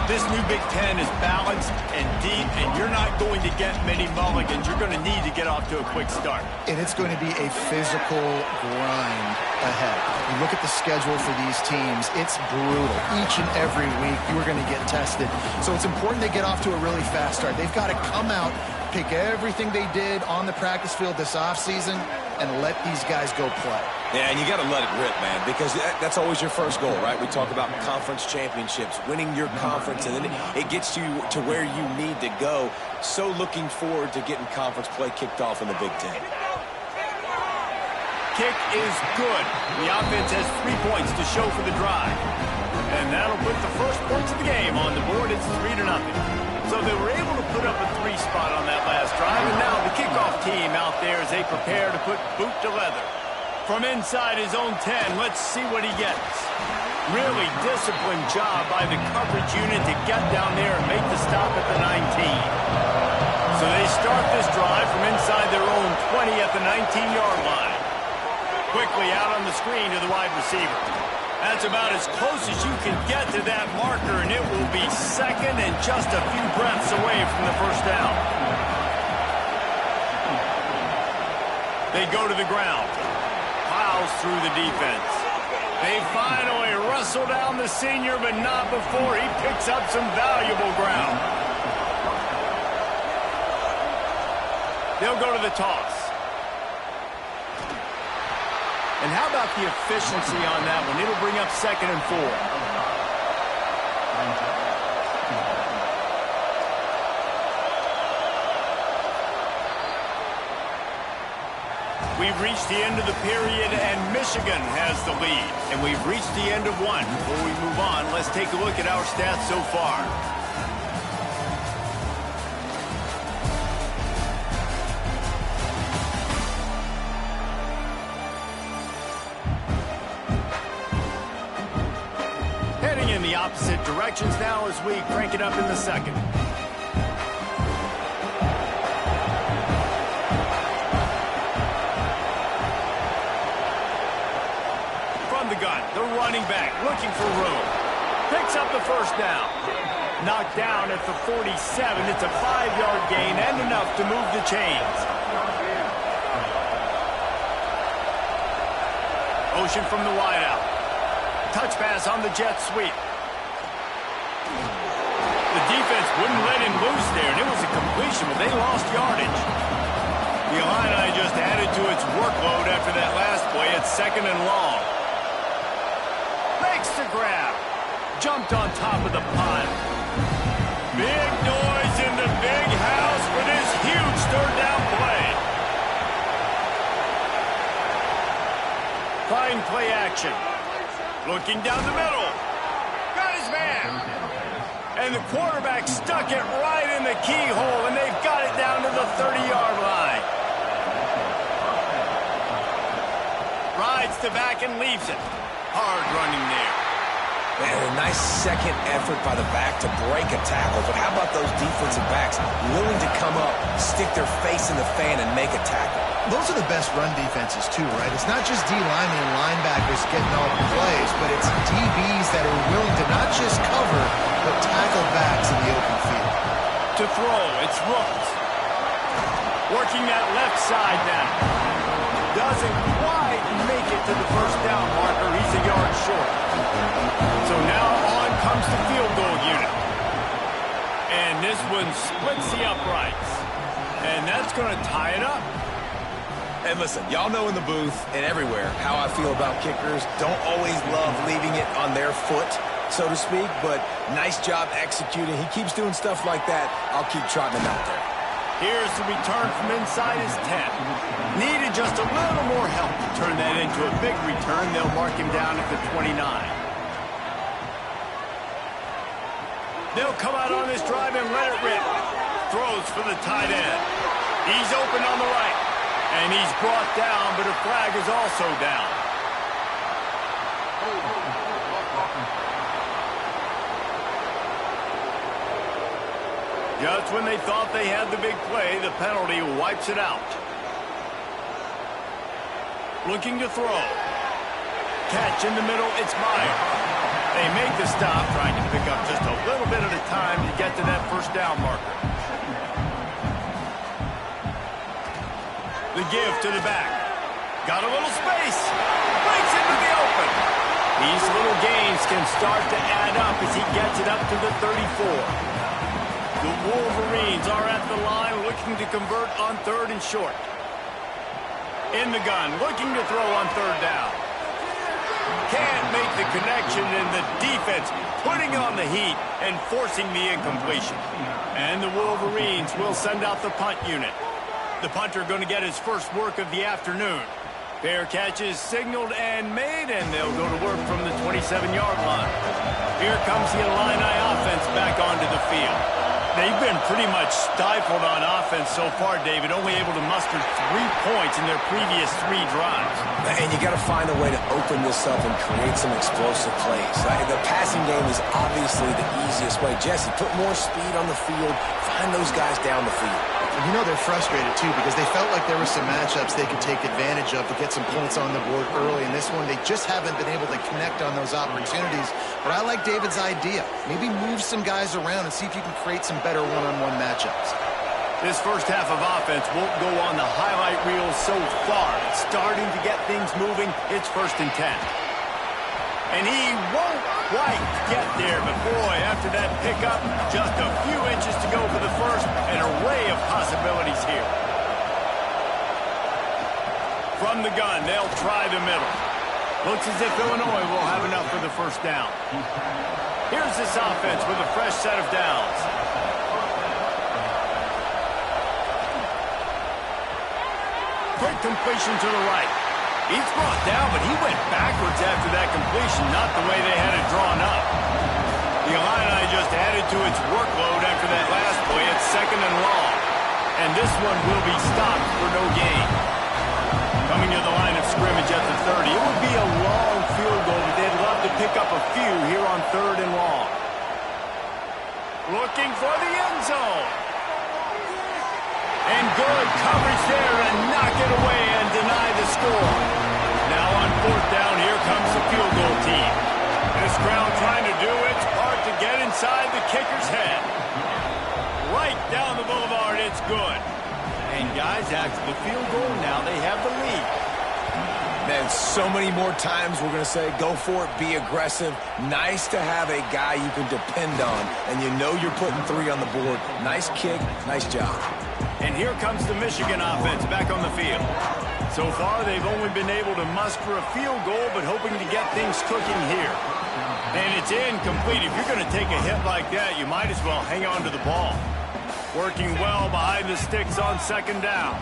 This new Big Ten is balanced and deep, and you're not going to get many mulligans. You're going to need to get off to a quick start. And it's going to be a physical grind ahead. You look at the schedule for these teams, it's brutal. Each and every week, you are going to get tested. So it's important they get off to a really fast start. They've got to come out, pick everything they did on the practice field this offseason, and let these guys go play. Yeah, and you got to let it rip, man, because that's always your first goal, right? We talk about conference championships, winning your conference, and then it gets you to where you need to go. So looking forward to getting conference play kicked off in the Big Ten. Kick is good. The offense has 3 points to show for the drive. And that'll put the first points of the game on the board. It's 3-0. So they were able to put up a 3 spot on that last drive, and now the kickoff team out there as they prepare to put boot to leather. From inside his own 10, let's see what he gets. Really disciplined job by the coverage unit to get down there and make the stop at the 19. So they start this drive from inside their own 20 at the 19-yard line. Quickly out on the screen to the wide receiver. That's about as close as you can get to that marker, and it will be second and just a few breaths away from the first down. They go to the ground. Plows through the defense. They finally wrestle down the senior, but not before he picks up some valuable ground. They'll go to the toss. And how about the efficiency on that one? It'll bring up 2nd and 4. We've reached the end of the period, and Michigan has the lead. And we've reached the end of one. Before we move on, let's take a look at our stats so far. Heading in the opposite directions now as we crank it up in the second. The running back looking for room. Picks up the first down. Knocked down at the 47. It's a 5-yard gain and enough to move the chains. Ocean from the wideout. Touch pass on the jet sweep. The defense wouldn't let him loose there, and it was a completion, but they lost yardage. The Illini just added to its workload after that last play. It's 2nd and long. Makes the grab. Jumped on top of the pile. Big noise in the big house for this huge 3rd down play. Fine play action. Looking down the middle. Got his man. And the quarterback stuck it right in the keyhole, and they've got it down to the 30-yard line. Rides to back and leaves it. Hard running there. Man, a nice second effort by the back to break a tackle, but how about those defensive backs willing to come up, stick their face in the fan, and make a tackle? Those are the best run defenses, too, right? It's not just D-linemen and linebackers getting all the plays, but it's DBs that are willing to not just cover, but tackle backs in the open field. To throw, it's Rooks. Working that left side now. Doesn't quite make it to the first down marker. He's a yard short. So now on comes the field goal unit. And this one splits the uprights. And that's going to tie it up. And listen, y'all know in the booth and everywhere how I feel about kickers. Don't always love leaving it on their foot, so to speak, but nice job executing. He keeps doing stuff like that. I'll keep trotting him out there. Here's the return from inside his 10. Needed just a little more help to turn that into a big return. They'll mark him down at the 29. They'll come out on this drive and let it rip. Throws for the tight end. He's open on the right. And he's brought down, but a flag is also down. Just when they thought they had the big play, the penalty wipes it out. Looking to throw. Catch in the middle, it's Meyer. They make the stop, trying to pick up just a little bit at a time to get to that first down marker. The give to the back. Got a little space. Breaks into the open. These little gains can start to add up as he gets it up to the 34. The Wolverines are at the line looking to convert on 3rd and short. In the gun, looking to throw on 3rd down. Can't make the connection, and the defense putting on the heat and forcing the incompletion. And the Wolverines will send out the punt unit. The punter going to get his first work of the afternoon. Fair catch is signaled and made, and they'll go to work from the 27-yard line. Here comes the Illini offense back onto the field. They've been pretty much stifled on offense so far, David, only able to muster 3 points in their previous 3 drives. And you got to find a way to open this up and create some explosive plays. The passing game is obviously the easiest way. Jesse, put more speed on the field, find those guys down the field. And you know they're frustrated, too, because they felt like there were some matchups they could take advantage of to get some points on the board early. In this one, they just haven't been able to connect on those opportunities. But I like David's idea. Maybe move some guys around and see if you can create some better one-on-one matchups. This first half of offense won't go on the highlight reel so far. It's starting to get things moving. It's 1st and 10. And he won't quite get there, but boy, after that pickup, just a few inches to go for the first. An array of possibilities here. From the gun, they'll try the middle. Looks as if Illinois will have enough for the first down. Here's this offense with a fresh set of downs. Quick completion to the right. He's brought down, but he went backwards after that completion, not the way they had it drawn up. The Illini just added to its workload after that last play. It's 2nd and long. And this one will be stopped for no gain. Coming to the line of scrimmage at the 30. It would be a long field goal, but they'd love to pick up a few here on 3rd and long. Looking for the end zone. And good coverage there to knock it away and deny the score. Now on 4th down, here comes the field goal team. This crowd trying to do its part to get inside the kicker's head. Right down the boulevard, it's good. And guys, after the field goal, now they have the lead. Man, so many more times we're going to say, go for it, be aggressive. Nice to have a guy you can depend on, and you know you're putting 3 on the board. Nice kick, nice job. And here comes the Michigan offense back on the field. So far, they've only been able to muster a field goal, but hoping to get things cooking here. And it's incomplete. If you're going to take a hit like that, you might as well hang on to the ball. Working well behind the sticks on 2nd down.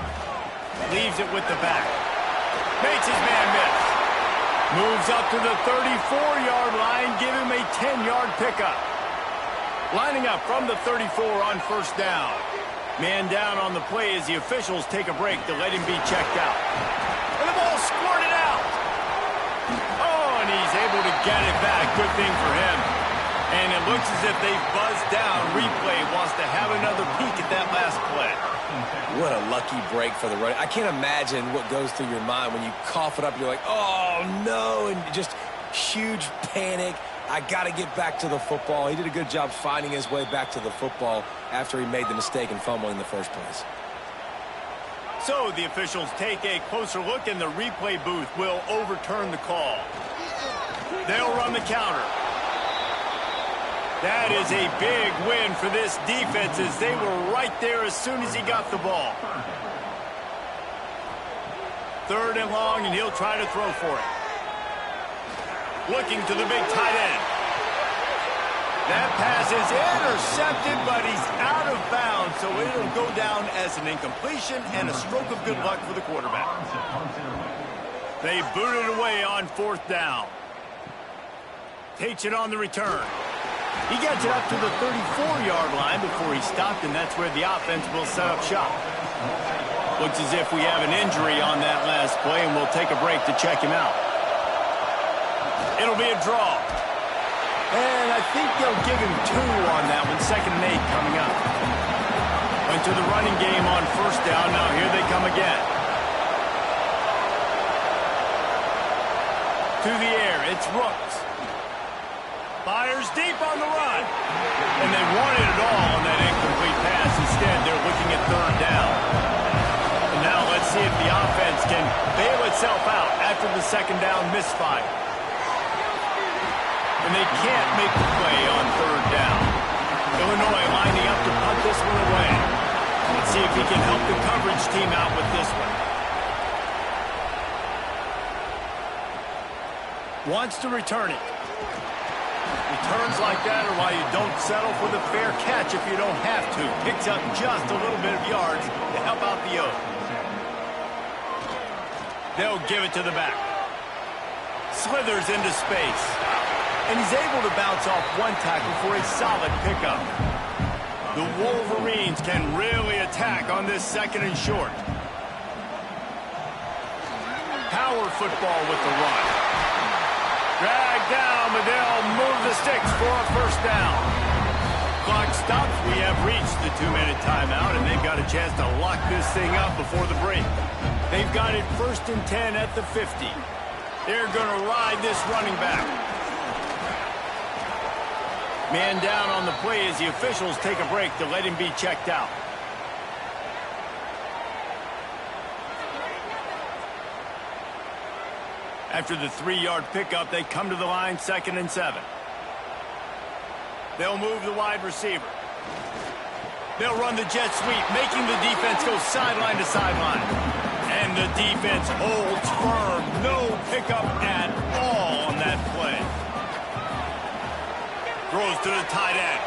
Leaves it with the back. Makes his man miss. Moves up to the 34-yard line. Give him a 10-yard pickup. Lining up from the 34 on 1st down. Man down on the play as the officials take a break to let him be checked out. And the ball squirted out. Oh, and he's able to get it back. Good thing for him. And it looks as if they've buzzed down. Replay wants to have another peek at that last play. What a lucky break for the running. I can't imagine what goes through your mind when you cough it up. You're like, oh, no, and just huge panic. I got to get back to the football. He did a good job finding his way back to the football after he made the mistake and fumble in the first place. So the officials take a closer look, and the replay booth will overturn the call. They'll run the counter. That is a big win for this defense as they were right there as soon as he got the ball. 3rd and long, and he'll try to throw for it. Looking to the big tight end. That pass is intercepted, but he's out of bounds, so it'll go down as an incompletion and a stroke of good luck for the quarterback. They boot it away on 4th down. Takes it on the return. He gets it up to the 34-yard line before he stopped, and that's where the offense will set up shop. Looks as if we have an injury on that last play, and we'll take a break to check him out. It'll be a draw. And I think they'll give him 2 on that one. 2nd and 8 coming up. Went to the running game on 1st down. Now here they come again. To the air. It's Rooks. Fires deep on the run. And they wanted it all on that incomplete pass. Instead, they're looking at 3rd down. And now let's see if the offense can bail itself out after the 2nd down misfire. And they can't make the play on 3rd down. Illinois lining up to punt this one away. Let's see if he can help the coverage team out with this one. Wants to return it. Returns like that are why you don't settle for the fair catch if you don't have to. Picks up just a little bit of yards to help out the Oaks. They'll give it to the back. Slithers into space. And he's able to bounce off one tackle for a solid pickup. The Wolverines can really attack on this second and short. Power football with the run. Drag down, but they'll move the sticks for a first down. Clock stops. We have reached the 2-minute timeout, and they've got a chance to lock this thing up before the break. They've got it 1st and 10 at the 50. They're going to ride this running back. Man down on the play as the officials take a break to let him be checked out. After the 3-yard pickup, they come to the line 2nd and 7. They'll move the wide receiver. They'll run the jet sweep, making the defense go sideline to sideline. And the defense holds firm. No pickup at all on that play. Throws to the tight end.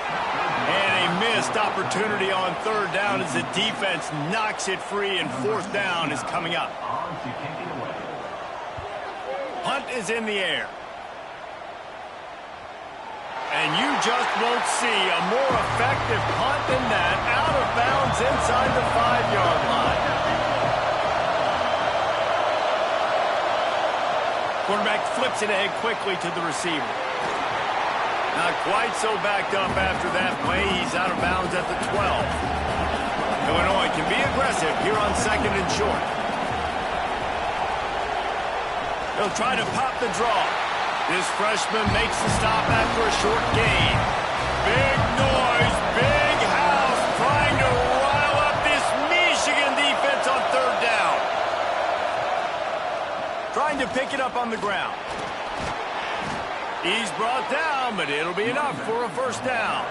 And a missed opportunity on 3rd down as the defense knocks it free, and 4th down is coming up. Punt is in the air. And you just won't see a more effective punt than that, out of bounds inside the 5-yard line. Quarterback flips it ahead quickly to the receiver. Not quite so backed up after that play. He's out of bounds at the 12. Illinois can be aggressive here on 2nd and short. He'll try to pop the draw. This freshman makes the stop after a short gain. Big noise, big house, trying to rile up this Michigan defense on 3rd down. Trying to pick it up on the ground. He's brought down, but it'll be enough for a first down.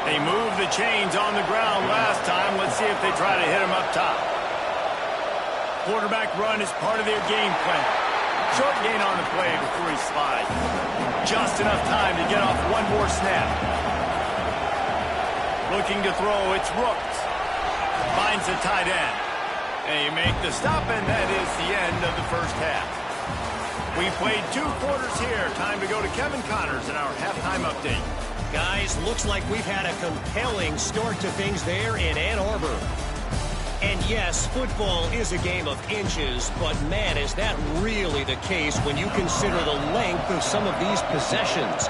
They moved the chains on the ground last time. Let's see if they try to hit him up top. Quarterback run is part of their game plan. Short gain on the play before he slides. Just enough time to get off one more snap. Looking to throw, it's Rooks. Finds the tight end. They make the stop, and that is the end of the first half. We played 2 quarters here. Time to go to Kevin Connors in our halftime update. Guys, looks like we've had a compelling start to things there in Ann Arbor. And yes, football is a game of inches, but man, is that really the case when you consider the length of some of these possessions.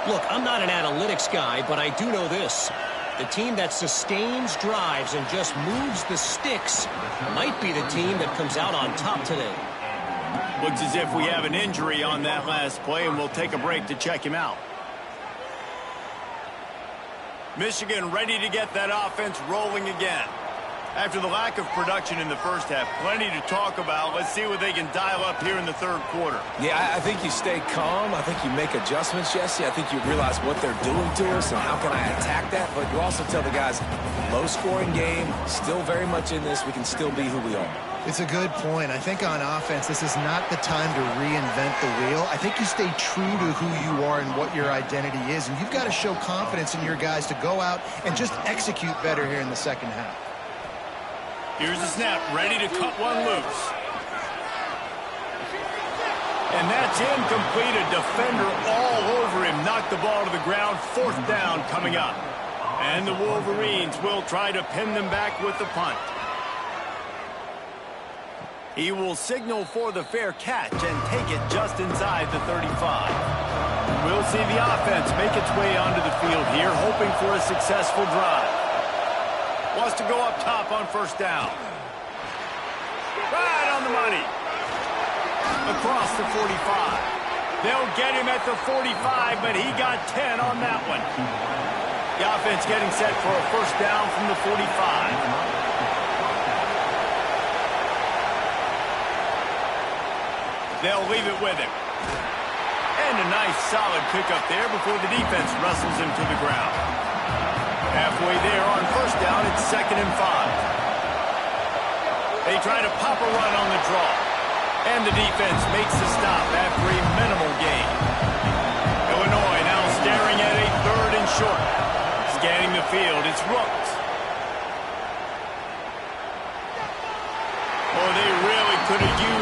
Look, I'm not an analytics guy, but I do know this. The team that sustains drives and just moves the sticks might be the team that comes out on top today. Looks as if we have an injury on that last play, and we'll take a break to check him out. Michigan ready to get that offense rolling again. After the lack of production in the first half, plenty to talk about. Let's see what they can dial up here in the 3rd quarter. Yeah, I think you stay calm. I think you make adjustments, Jesse. I think you realize what they're doing to us and how can I attack that. But you also tell the guys, low-scoring game, still very much in this. We can still be who we are. It's a good point. I think on offense, this is not the time to reinvent the wheel. I think you stay true to who you are and what your identity is. And you've got to show confidence in your guys to go out and just execute better here in the second half. Here's the snap, ready to cut one loose. And that's incomplete. A defender all over him. Knocked the ball to the ground. 4th down coming up. And the Wolverines will try to pin them back with the punt. He will signal for the fair catch and take it just inside the 35. We'll see the offense make its way onto the field here, hoping for a successful drive. Wants to go up top on 1st down. Right on the money. Across the 45. They'll get him at the 45, but he got 10 on that one. The offense getting set for a first down from the 45. They'll leave it with him. And a nice solid pickup there before the defense wrestles him to the ground. Halfway there on first down, it's 2nd and 5. They try to pop a run on the draw. And the defense makes the stop after a minimal gain. Illinois now staring at a 3rd and short. Scanning the field, it's Rooks. Oh, they really could have used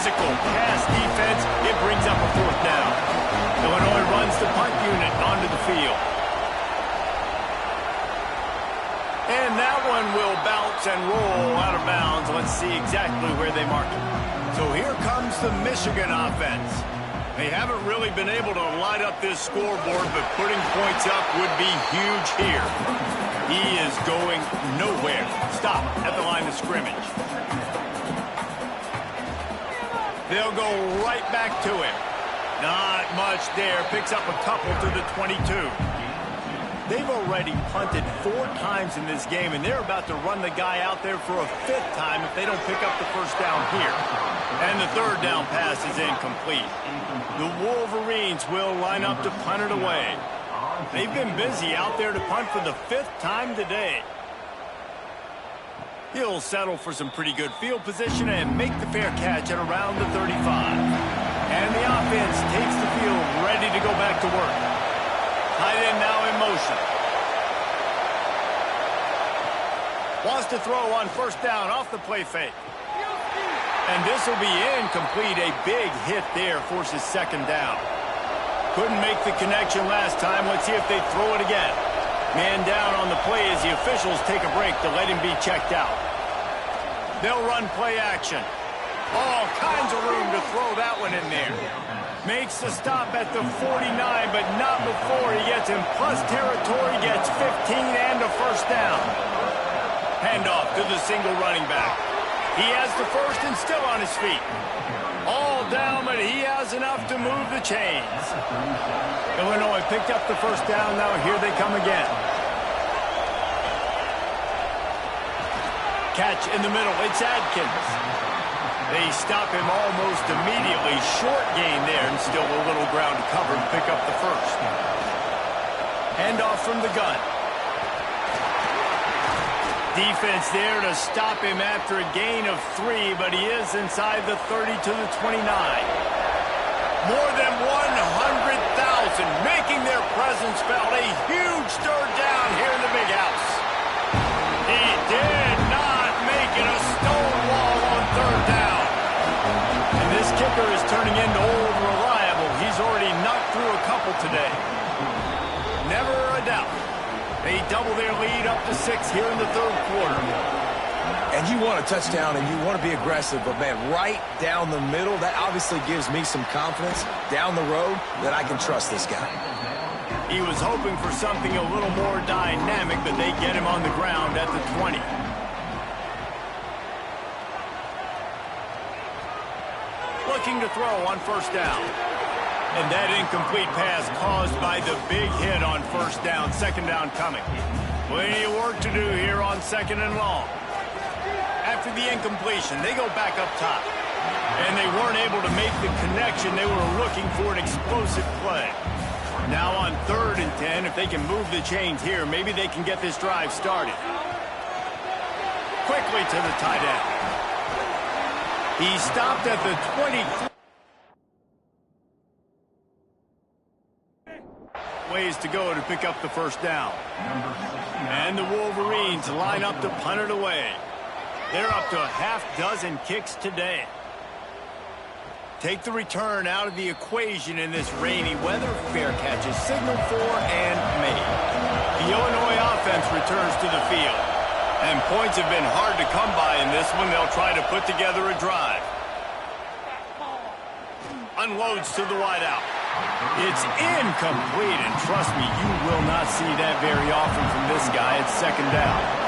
physical pass defense. It brings up a fourth down. Illinois runs the punt unit onto the field. And that one will bounce and roll out of bounds. Let's see exactly where they mark it. So here comes the Michigan offense. They haven't really been able to light up this scoreboard, but putting points up would be huge here. He is going nowhere. Stop at the line of scrimmage. They'll go right back to him. Not much there. Picks up a couple to the 22. They've already punted 4 times in this game, and they're about to run the guy out there for a 5th time if they don't pick up the first down here. And the 3rd down pass is incomplete. The Wolverines will line up to punt it away. They've been busy out there to punt for the 5th time today. He'll settle for some pretty good field position and make the fair catch at around the 35. And the offense takes the field ready to go back to work. Tight end now in motion. Wants to throw on first down off the play fake. And this will be incomplete. A big hit there forces 2nd down. Couldn't make the connection last time. Let's see if they throw it again. Man down on the play as the officials take a break to let him be checked out. They'll run play action. All kinds of room to throw that one in there. Makes the stop at the 49, but not before he gets in plus territory, gets 15 and a first down. Handoff to the single running back. He has the first and still on his feet. All down, but he has enough to move the chains. Illinois picked up the first down. Now here they come again. Catch in the middle. It's Adkins. They stop him almost immediately. Short gain there, and still a little ground to cover to pick up the first. Handoff from the gun. Defense there to stop him after a gain of 3, but he is inside the 30 to the 29. More than 100,000 making their presence felt. A huge 3rd down here in the big house. He did not make it a stonewall on 3rd down. And this kicker is turning into old reliable. He's already knocked through a couple today. Never a doubt. They double their lead up to 6 here in the 3rd quarter. And you want a touchdown and you want to be aggressive, but man, right down the middle, that obviously gives me some confidence down the road that I can trust this guy. He was hoping for something a little more dynamic, but they get him on the ground at the 20. Looking to throw on first down. And that incomplete pass caused by the big hit on first down. 2nd down coming. Plenty of work to do here on 2nd and long. After the incompletion, they go back up top. And they weren't able to make the connection. They were looking for an explosive play. Now on 3rd and 10, if they can move the chains here, maybe they can get this drive started. Quickly to the tight end. He stopped at the 23. Ways to go to pick up the first down. And the Wolverines line up to punt it away. They're up to a half-dozen kicks today. Take the return out of the equation in this rainy weather. Fair catch is signaled for and made. The Illinois offense returns to the field. And points have been hard to come by in this one. They'll try to put together a drive. Unloads to the wideout. It's incomplete, and trust me, you will not see that very often from this guy. It's 2nd down.